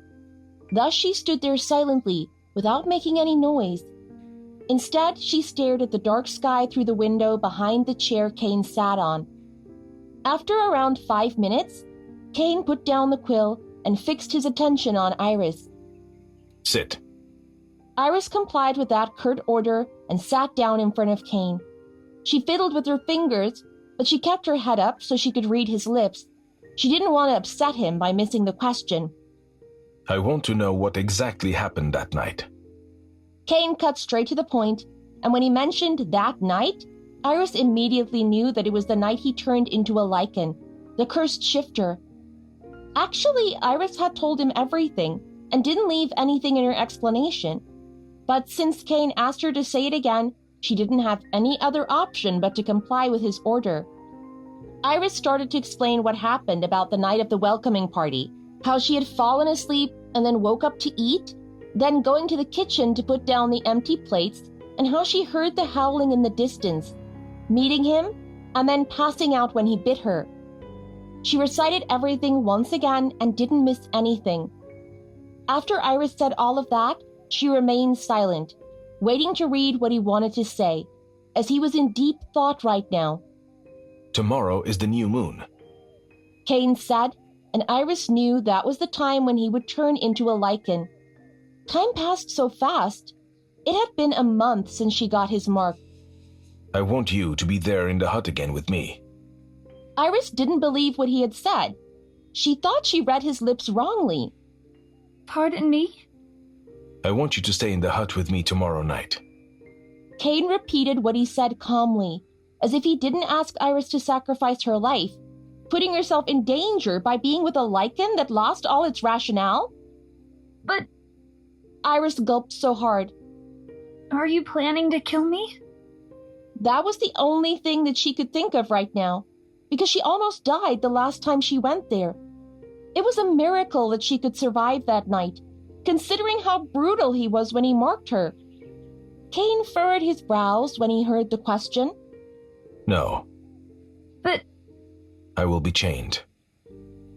Speaker 1: Thus she stood there silently, without making any noise. Instead, she stared at the dark sky through the window behind the chair Kane sat on. After around 5 minutes, Kane put down the quill and fixed his attention on Iris.
Speaker 3: Sit.
Speaker 1: Iris complied with that curt order and sat down in front of Kane. She fiddled with her fingers, but she kept her head up so she could read his lips. She didn't want to upset him by missing the question.
Speaker 3: I want to know what exactly happened that night.
Speaker 1: Kane cut straight to the point, and when he mentioned that night, Iris immediately knew that it was the night he turned into a lycan, the cursed shifter. Actually, Iris had told him everything and didn't leave anything in her explanation. But since Kane asked her to say it again, she didn't have any other option but to comply with his order. Iris started to explain what happened about the night of the welcoming party, how she had fallen asleep and then woke up to eat, then going to the kitchen to put down the empty plates, and how she heard the howling in the distance, meeting him, and then passing out when he bit her. She recited everything once again and didn't miss anything. After Iris said all of that, she remained silent, waiting to read what he wanted to say, as he was in deep thought right now.
Speaker 3: Tomorrow is the new moon.
Speaker 1: Kane said, and Iris knew that was the time when he would turn into a lycan. Time passed so fast. It had been a month since she got his mark.
Speaker 3: I want you to be there in the hut again with me.
Speaker 1: Iris didn't believe what he had said. She thought she read his lips wrongly.
Speaker 2: Pardon me?
Speaker 3: I want you to stay in the hut with me tomorrow night.
Speaker 1: Kane repeated what he said calmly, as if he didn't ask Iris to sacrifice her life, putting herself in danger by being with a lycan that lost all its rationale.
Speaker 2: But
Speaker 1: Iris gulped so hard.
Speaker 2: are you planning to kill me?
Speaker 1: That was the only thing that she could think of right now, because she almost died the last time she went there. It was a miracle that she could survive that night, considering how brutal he was when he marked her. Kane furrowed his brows when he heard the question.
Speaker 3: No.
Speaker 2: But
Speaker 3: I will be chained.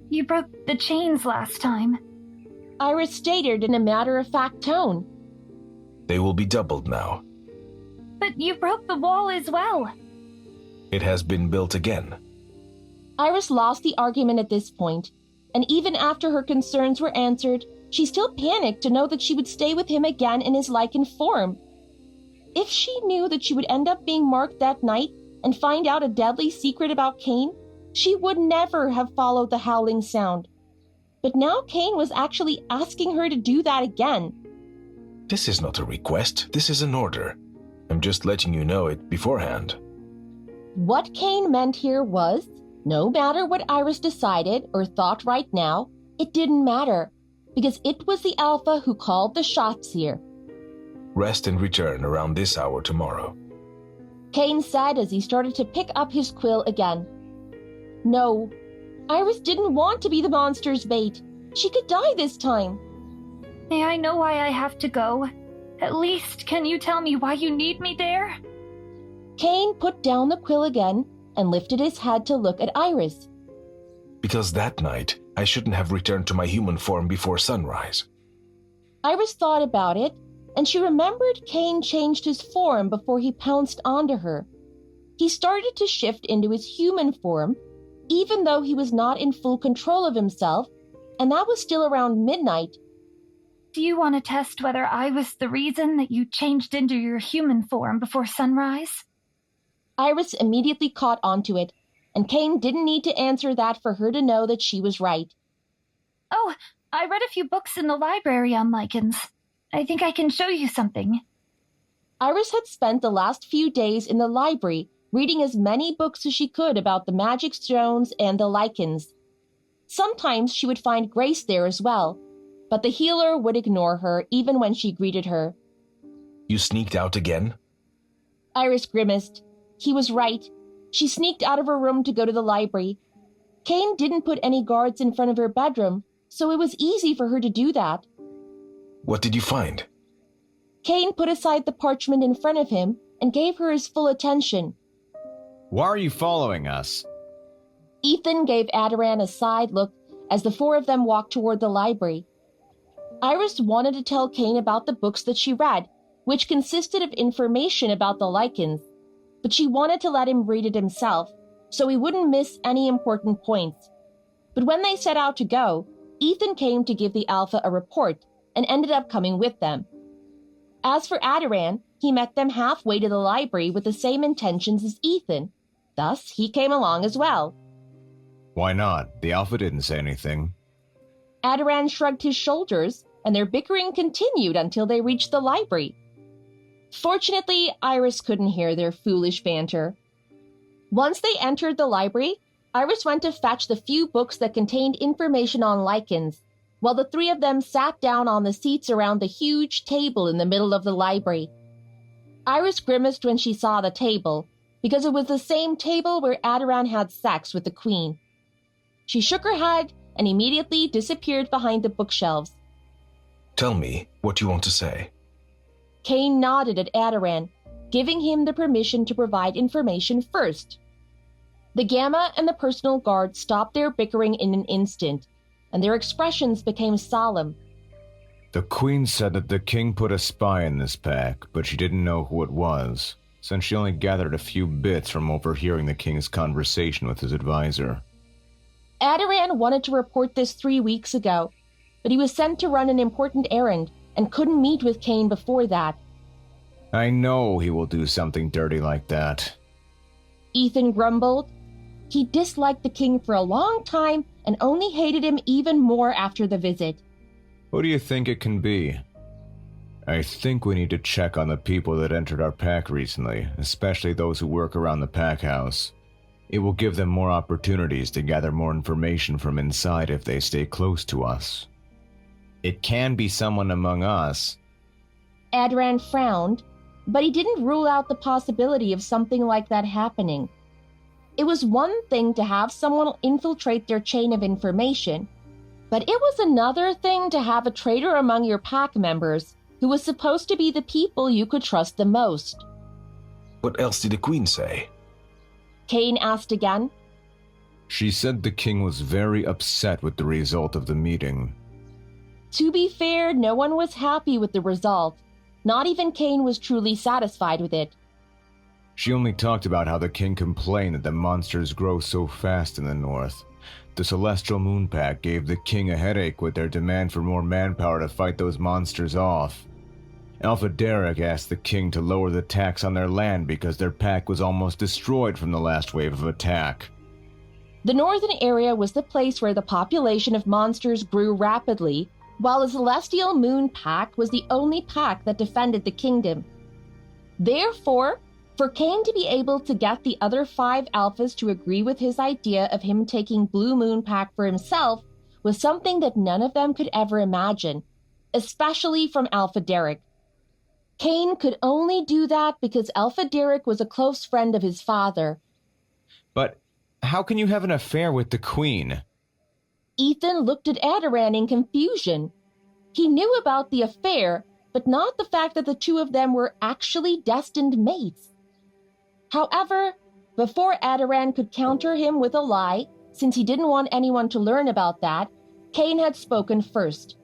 Speaker 2: you broke the chains last time.
Speaker 1: Iris stated in a matter-of-fact tone.
Speaker 3: They will be doubled now.
Speaker 2: But you broke the wall as well.
Speaker 3: It has been built again.
Speaker 1: Iris lost the argument at this point, and even after her concerns were answered, she still panicked to know that she would stay with him again in his lycan form. If she knew that she would end up being marked that night and find out a deadly secret about Kane, she would never have followed the howling sound. But now Kane was actually asking her to do that again.
Speaker 3: This is not a request, this is an order. I'm just letting you know it beforehand.
Speaker 1: What Kane meant here was, no matter what Iris decided or thought right now, it didn't matter, because it was the Alpha who called the shots here.
Speaker 3: Rest and return around this hour tomorrow.
Speaker 1: Kane said as he started to pick up his quill again. No, Iris didn't want to be the monster's bait. She could die this time.
Speaker 2: May I know why I have to go? At least, can you tell me why you need me there?
Speaker 1: Kane put down the quill again and lifted his head to look at Iris.
Speaker 3: Because that night, I shouldn't have returned to my human form before sunrise.
Speaker 1: Iris thought about it, and she remembered Kane changed his form before he pounced onto her. He started to shift into his human form, even though he was not in full control of himself, and that was still around midnight.
Speaker 2: Do you want to test whether I was the reason that you changed into your human form before sunrise?
Speaker 1: Iris immediately caught onto it, and Kane didn't need to answer that for her to know that she was right.
Speaker 2: Oh, I read a few books in the library on lycans. I think I can show you something.
Speaker 1: Iris had spent the last few days in the library reading as many books as she could about the magic stones and the lycans. Sometimes she would find Grace there as well, but the healer would ignore her even when she greeted her.
Speaker 3: You sneaked out again?
Speaker 1: Iris grimaced. He was right. She sneaked out of her room to go to the library. Kane didn't put any guards in front of her bedroom, so it was easy for her to do that.
Speaker 3: What did you find?
Speaker 1: Kane put aside the parchment in front of him and gave her his full attention.
Speaker 4: Why are you following us?
Speaker 1: Ethan gave Adoran a side look as the four of them walked toward the library. Iris wanted to tell Kane about the books that she read, which consisted of information about the lycans, but she wanted to let him read it himself, so he wouldn't miss any important points. But when they set out to go, Ethan came to give the Alpha a report and ended up coming with them. As for Adoran, he met them halfway to the library with the same intentions as Ethan. Thus, he came along as well.
Speaker 4: Why not? The Alpha didn't say anything.
Speaker 1: Adoran shrugged his shoulders, and their bickering continued until they reached the library. Fortunately, Iris couldn't hear their foolish banter. Once they entered the library, Iris went to fetch the few books that contained information on lycans, while the three of them sat down on the seats around the huge table in the middle of the library. Iris grimaced when she saw the table, because it was the same table where Adoran had sex with the Queen. She shook her head and immediately disappeared behind the bookshelves.
Speaker 3: Tell me what you want to say.
Speaker 1: Kane nodded at Adoran, giving him the permission to provide information first. The Gamma and the personal guard stopped their bickering in an instant, and their expressions became solemn.
Speaker 4: The Queen said that the King put a spy in this pack, but she didn't know who it was, since she only gathered a few bits from overhearing the King's conversation with his advisor.
Speaker 1: Adoran wanted to report this 3 weeks ago, but he was sent to run an important errand and couldn't meet with Kane before that.
Speaker 4: I know he will do something dirty like that.
Speaker 1: Ethan grumbled. He disliked the King for a long time and only hated him even more after the visit.
Speaker 4: Who do you think it can be? I think we need to check on the people that entered our pack recently, especially those who work around the pack house. It will give them more opportunities to gather more information from inside if they stay close to us. It can be someone among us.
Speaker 1: Adoran frowned, but he didn't rule out the possibility of something like that happening. It was one thing to have someone infiltrate their chain of information, but it was another thing to have a traitor among your pack members who was supposed to be the people you could trust the most.
Speaker 3: What else did the Queen say?
Speaker 1: Kane asked again.
Speaker 4: She said the King was very upset with the result of the meeting.
Speaker 1: To be fair, no one was happy with the result. Not even Kane was truly satisfied with it.
Speaker 4: She only talked about how the King complained that the monsters grow so fast in the north. The Celestial Moon Pack gave the King a headache with their demand for more manpower to fight those monsters off. Alpha Derek asked the King to lower the tax on their land because their pack was almost destroyed from the last wave of attack.
Speaker 1: The northern area was the place where the population of monsters grew rapidly, while the Celestial Moon Pack was the only pack that defended the kingdom. Therefore, for Kane to be able to get the other 5 alphas to agree with his idea of him taking Blue Moon Pack for himself was something that none of them could ever imagine, especially from Alpha Derek. Kane could only do that because Alpha Derek was a close friend of his father.
Speaker 4: But how can you have an affair with the Queen?
Speaker 1: Ethan looked at Adoran in confusion. He knew about the affair, but not the fact that the two of them were actually destined mates. However, before Adoran could counter him with a lie, since he didn't want anyone to learn about that, Kane had spoken first.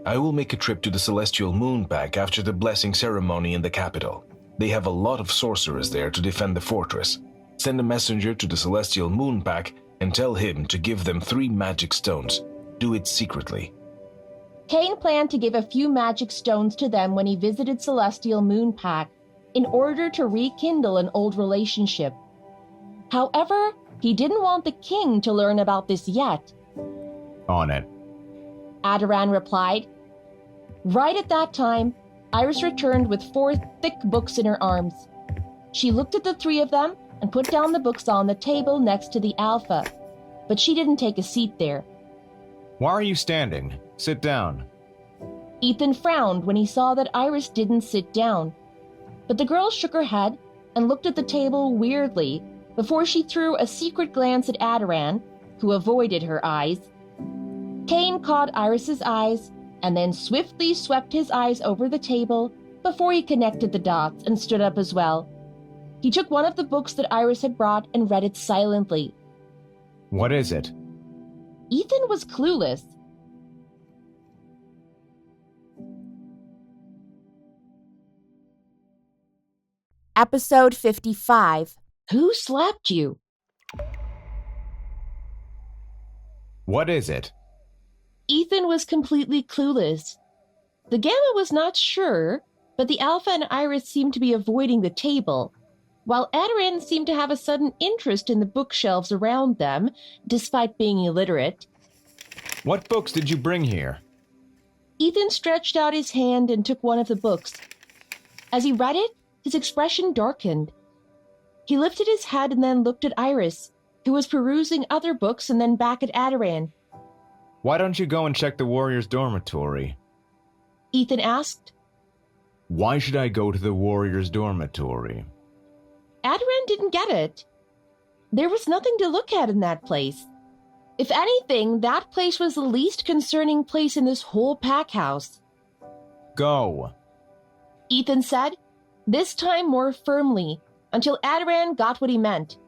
Speaker 3: I will make a trip to the Celestial Moon Pack after the blessing ceremony in the capital. They have a lot of sorcerers there to defend the fortress. Send a messenger to the Celestial Moon Pack and tell him to give them 3 magic stones. Do it secretly.
Speaker 1: Kane planned to give a few magic stones to them when he visited Celestial Moon Pack in order to rekindle an old relationship. However, he didn't want the King to learn about this yet.
Speaker 4: On it.
Speaker 1: Adoran replied. Right at that time, Iris returned with 4 thick books in her arms. She looked at the 3 of them and put down the books on the table next to the Alpha, but she didn't take a seat there.
Speaker 4: Why are you standing? Sit down.
Speaker 1: Ethan frowned when he saw that Iris didn't sit down, but the girl shook her head and looked at the table weirdly before she threw a secret glance at Adoran, who avoided her eyes. Cain caught Iris's eyes and then swiftly swept his eyes over the table before he connected the dots and stood up as well. He took one of the books that Iris had brought and read it silently.
Speaker 4: What is it?
Speaker 1: Ethan was clueless.
Speaker 6: Episode 55.
Speaker 1: Who slapped you?
Speaker 4: What is it?
Speaker 1: Ethan was completely clueless. The Gamma was not sure, but the Alpha and Iris seemed to be avoiding the table, while Adaran seemed to have a sudden interest in the bookshelves around them, despite being illiterate.
Speaker 4: What books did you bring here?
Speaker 1: Ethan stretched out his hand and took one of the books. As he read it, his expression darkened. He lifted his head and then looked at Iris, who was perusing other books, and then back at Adaran.
Speaker 4: Why don't you go and check the warrior's dormitory?
Speaker 1: Ethan asked.
Speaker 4: Why should I go to the warrior's dormitory?
Speaker 1: Adaran didn't get it. There was nothing to look at in that place. If anything, that place was the least concerning place in this whole pack house.
Speaker 4: Go,
Speaker 1: Ethan said, this time more firmly, until Adaran got what he meant.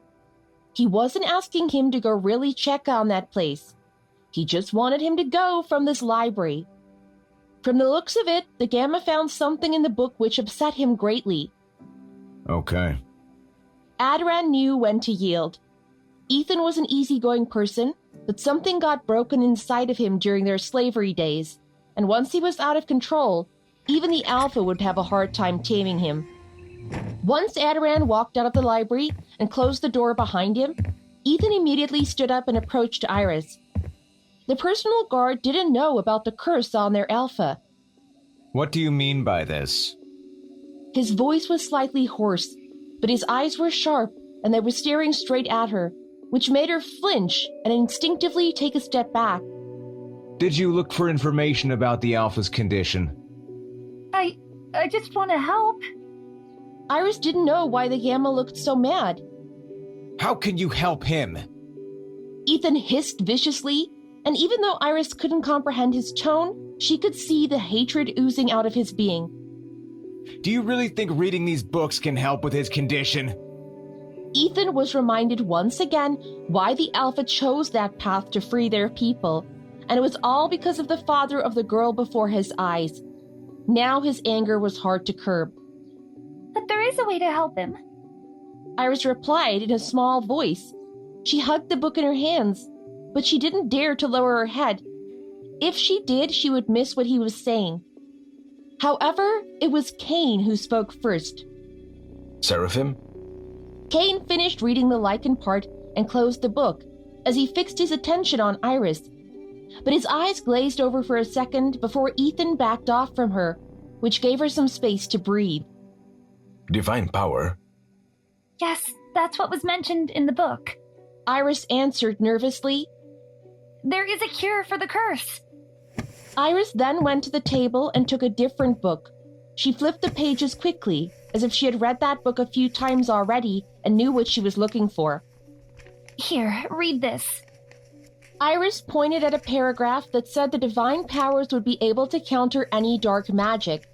Speaker 1: He wasn't asking him to go really check on that place. He just wanted him to go from this library. From the looks of it, the Gamma found something in the book which upset him greatly.
Speaker 4: Okay.
Speaker 1: Adaran knew when to yield. Ethan was an easygoing person, but something got broken inside of him during their slavery days, and once he was out of control, even the Alpha would have a hard time taming him. Once Adaran walked out of the library and closed the door behind him, Ethan immediately stood up and approached Iris. The personal guard didn't know about the curse on their Alpha.
Speaker 4: What do you mean by this?
Speaker 1: His voice was slightly hoarse, but his eyes were sharp and they were staring straight at her, which made her flinch and instinctively take a step back.
Speaker 4: Did you look for information about the Alpha's condition?
Speaker 2: I just want to help.
Speaker 1: Iris didn't know why the Gamma looked so mad.
Speaker 4: How can you help him?
Speaker 1: Ethan hissed viciously, and even though Iris couldn't comprehend his tone, she could see the hatred oozing out of his being.
Speaker 4: Do you really think reading these books can help with his condition?
Speaker 1: Ethan was reminded once again why the Alpha chose that path to free their people, and it was all because of the father of the girl before his eyes. Now his anger was hard to curb.
Speaker 2: But there is a way to help him.
Speaker 1: Iris replied in a small voice. She hugged the book in her hands, but she didn't dare to lower her head. If she did, she would miss what he was saying. However, it was Cain who spoke first.
Speaker 3: Seraphim?
Speaker 1: Cain finished reading the lycan part and closed the book as he fixed his attention on Iris. But his eyes glazed over for a second before Ethan backed off from her, which gave her some space to breathe.
Speaker 3: Divine power?
Speaker 2: Yes, that's what was mentioned in the book.
Speaker 1: Iris answered nervously.
Speaker 2: There is a cure for the curse.
Speaker 1: Iris then went to the table and took a different book. She flipped the pages quickly, as if she had read that book a few times already and knew what she was looking for.
Speaker 2: Here, read this.
Speaker 1: Iris pointed at a paragraph that said the divine powers would be able to counter any dark magic.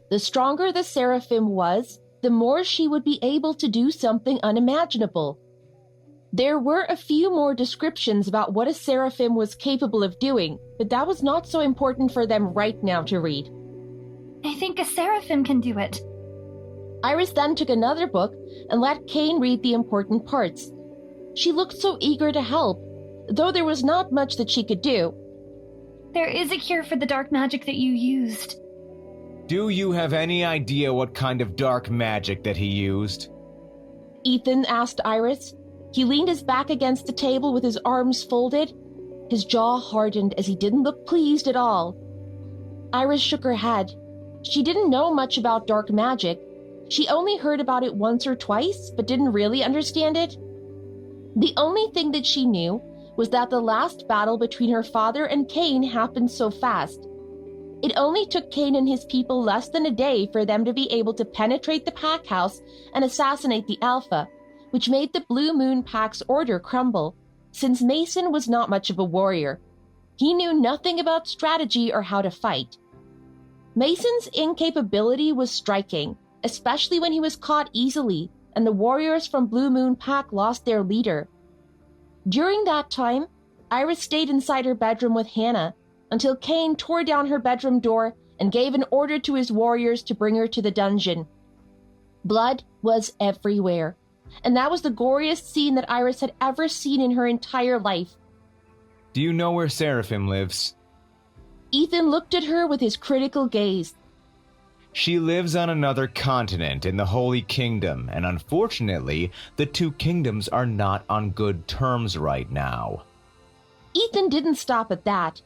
Speaker 1: The stronger the Seraphim was, the more she would be able to do something unimaginable. There were a few more descriptions about what a Seraphim was capable of doing, but that was not so important for them right now to read.
Speaker 2: I think a Seraphim can do it.
Speaker 1: Iris then took another book and let Cain read the important parts. She looked so eager to help, though there was not much that she could do.
Speaker 2: There is a cure for the dark magic that you used.
Speaker 4: Do you have any idea what kind of dark magic that he used?
Speaker 1: Ethan asked Iris. He leaned his back against the table with his arms folded. His jaw hardened as he didn't look pleased at all. Iris shook her head. She didn't know much about dark magic. She only heard about it once or twice, but didn't really understand it. The only thing that she knew was that the last battle between her father and Cain happened so fast. It only took Cain and his people less than a day for them to be able to penetrate the pack house and assassinate the Alpha, which made the Blue Moon Pack's order crumble. since Mason was not much of a warrior. He knew nothing about strategy or how to fight. Mason's incapability was striking, especially when he was caught easily and the warriors from Blue Moon Pack lost their leader. During that time, Iris stayed inside her bedroom with Hannah until Cain tore down her bedroom door and gave an order to his warriors to bring her to the dungeon. Blood was everywhere, and that was the goriest scene that Iris had ever seen in her entire life.
Speaker 4: Do you know where Seraphim lives?
Speaker 1: Ethan looked at her with his critical gaze.
Speaker 4: She lives on another continent in the Holy Kingdom, and unfortunately, the two kingdoms are not on good terms right now.
Speaker 1: Ethan didn't stop at that.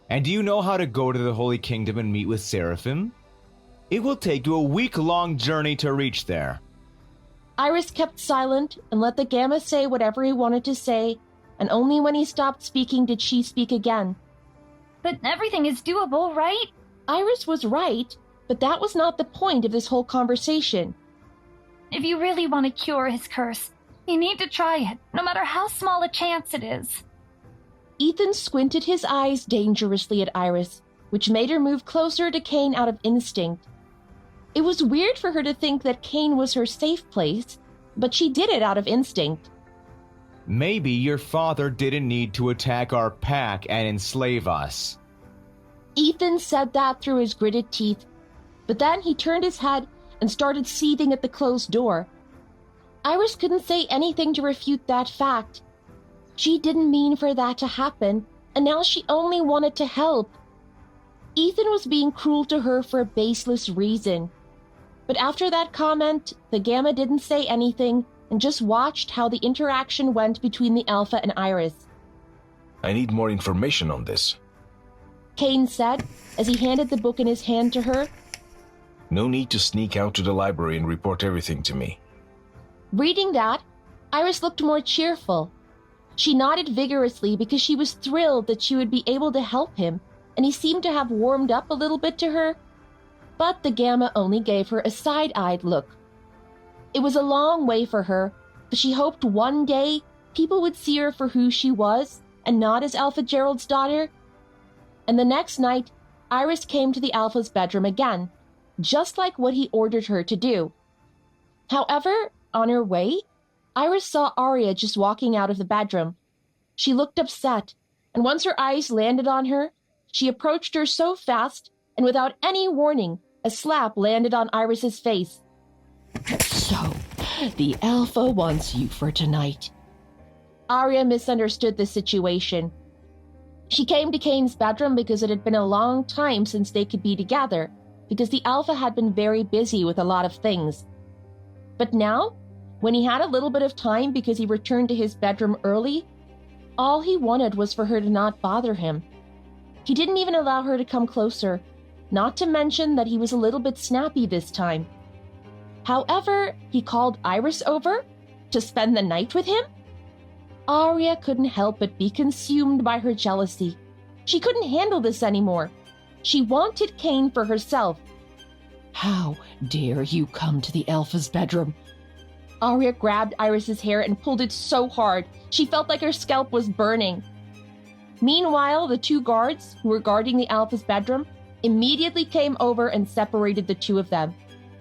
Speaker 4: And do you know how to go to the Holy Kingdom and meet with Seraphim? It will take you a week-long journey to reach there.
Speaker 1: Iris kept silent and let the Gamma say whatever he wanted to say, and only when he stopped speaking did she speak again.
Speaker 2: But everything is doable, right?
Speaker 1: Iris was right, but that was not the point of this whole conversation.
Speaker 2: If you really want to cure his curse, you need to try it, no matter how small a chance it is.
Speaker 1: Ethan squinted his eyes dangerously at Iris, which made her move closer to Cain out of instinct. It was weird for her to think that Cain was her safe place, but she did it out of instinct.
Speaker 4: Maybe your father didn't need to attack our pack and enslave us.
Speaker 1: Ethan said that through his gritted teeth, but then he turned his head and started seething at the closed door. Iris couldn't say anything to refute that fact. She didn't mean for that to happen, and now she only wanted to help. Ethan was being cruel to her for a baseless reason. But after that comment, the Gamma didn't say anything and just watched how the interaction went between the Alpha and Iris.
Speaker 3: I need more information on this.
Speaker 1: Cain said as he handed the book in his hand to her.
Speaker 3: No need to sneak out to the library and report everything to me.
Speaker 1: Reading that, Iris looked more cheerful. She nodded vigorously because she was thrilled that she would be able to help him, and he seemed to have warmed up a little bit to her. But the Gamma only gave her a side-eyed look. It was a long way for her, but she hoped one day people would see her for who she was and not as Alpha Gerald's daughter. And the next night, Iris came to the Alpha's bedroom again, just like what he ordered her to do. However, on her way, Iris saw Arya just walking out of the bedroom. She looked upset, and once her eyes landed on her, she approached her so fast, and without any warning, a slap landed on Iris's face.
Speaker 5: So, the Alpha wants you for tonight.
Speaker 1: Arya misunderstood the situation. She came to Cain's bedroom because it had been a long time since they could be together, because the Alpha had been very busy with a lot of things. But now, when he had a little bit of time because he returned to his bedroom early, all he wanted was for her to not bother him. He didn't even allow her to come closer, not to mention that he was a little bit snappy this time. However, he called Iris over to spend the night with him? Arya couldn't help but be consumed by her jealousy. She couldn't handle this anymore. She wanted Cain for herself.
Speaker 5: How dare you come to the Alpha's bedroom?
Speaker 1: Arya grabbed Iris's hair and pulled it so hard, she felt like her scalp was burning. Meanwhile, the two guards who were guarding the Alpha's bedroom immediately came over and separated the two of them.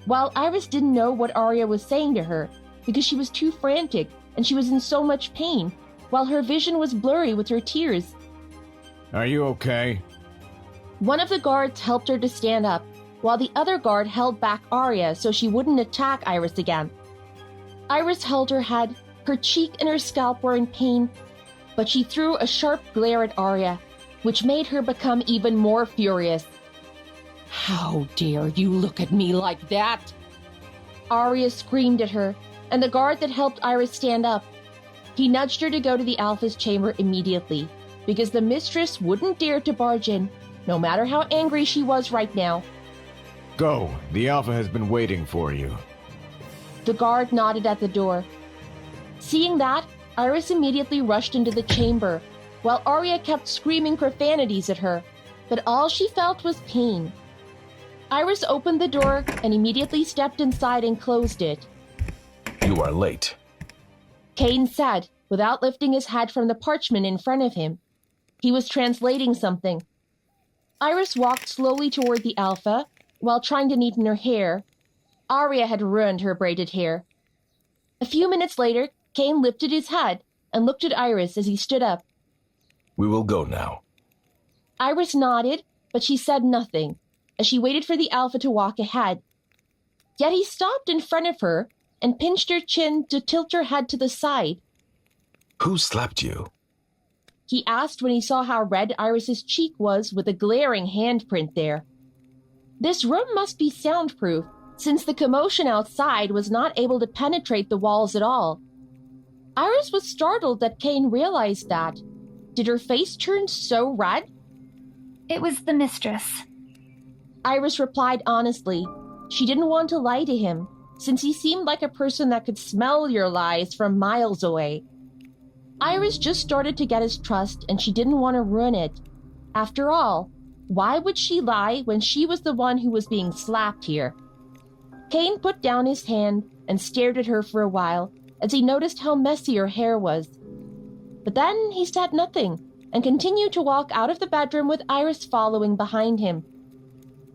Speaker 1: While Iris didn't know what Arya was saying to her, because she was too frantic and she was in so much pain, while her vision was blurry with her tears.
Speaker 4: Are you okay?
Speaker 1: One of the guards helped her to stand up, while the other guard held back Arya so she wouldn't attack Iris again. Iris held her head, her cheek and her scalp were in pain, but she threw a sharp glare at Arya, which made her become even more furious.
Speaker 5: How dare you look at me like that?
Speaker 1: Arya screamed at her, and the guard that helped Iris stand up. He nudged her to go to the Alpha's chamber immediately, because the mistress wouldn't dare to barge in, no matter how angry she was right now.
Speaker 4: Go, the Alpha has been waiting for you.
Speaker 1: The guard nodded at the door. Seeing that, Iris immediately rushed into the chamber, while Arya kept screaming profanities at her, but all she felt was pain. Iris opened the door and immediately stepped inside and closed it.
Speaker 3: You are late.
Speaker 1: Cain said without lifting his head from the parchment in front of him. He was translating something. Iris walked slowly toward the Alpha while trying to neaten her hair. Arya had ruined her braided hair. A few minutes later, Cain lifted his head and looked at Iris as he stood up.
Speaker 3: We will go now.
Speaker 1: Iris nodded, but she said nothing as she waited for the Alpha to walk ahead. Yet he stopped in front of her and pinched her chin to tilt her head to the side.
Speaker 3: Who slapped you?
Speaker 1: He asked when he saw how red Iris's cheek was with a glaring handprint there. This room must be soundproof, since the commotion outside was not able to penetrate the walls at all. Iris was startled that Cain realized that. Did her face turn so red?
Speaker 2: It was the mistress.
Speaker 1: Iris replied honestly. She didn't want to lie to him, since he seemed like a person that could smell your lies from miles away. Iris just started to get his trust, and she didn't want to ruin it. After all, why would she lie when she was the one who was being slapped here? Cain put down his hand and stared at her for a while as he noticed how messy her hair was. But then he said nothing and continued to walk out of the bedroom with Iris following behind him.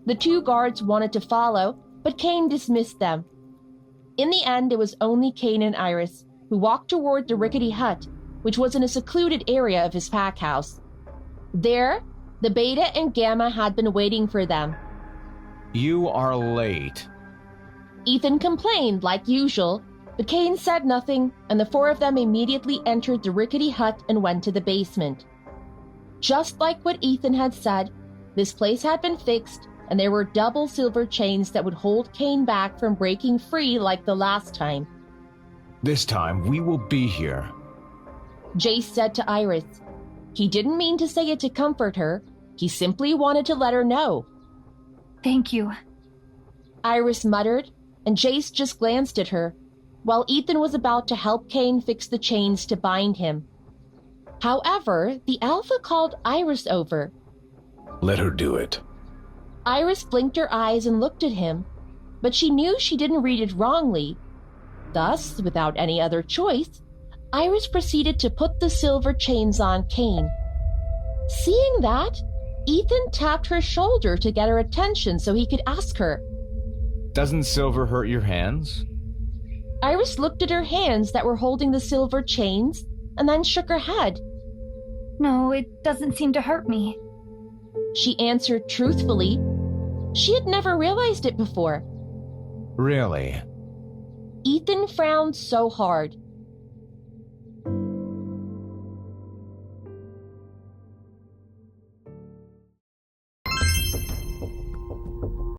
Speaker 1: The two guards wanted to follow, but Cain dismissed them. In the end, it was only Cain and Iris who walked toward the rickety hut, which was in a secluded area of his pack house. There, the Beta and Gamma had been waiting for them.
Speaker 4: You are late.
Speaker 1: Ethan complained like usual, but Cain said nothing, and the four of them immediately entered the rickety hut and went to the basement. Just like what Ethan had said, this place had been fixed, and there were double silver chains that would hold Cain back from breaking free like the last time.
Speaker 4: This time we will be here.
Speaker 1: Jace said to Iris. He didn't mean to say it to comfort her. He simply wanted to let her know.
Speaker 2: Thank you.
Speaker 1: Iris muttered, and Jace just glanced at her, while Ethan was about to help Cain fix the chains to bind him. However, the Alpha called Iris over.
Speaker 3: Let her do it.
Speaker 1: Iris blinked her eyes and looked at him, but she knew she didn't read it wrongly. Thus, without any other choice, Iris proceeded to put the silver chains on Cain. Seeing that, Ethan tapped her shoulder to get her attention so he could ask her.
Speaker 4: Doesn't silver hurt your hands?
Speaker 1: Iris looked at her hands that were holding the silver chains and then shook her head.
Speaker 2: No, it doesn't seem to hurt me.
Speaker 1: She answered truthfully. She had never realized it before.
Speaker 4: Really?
Speaker 1: Ethan frowned so hard.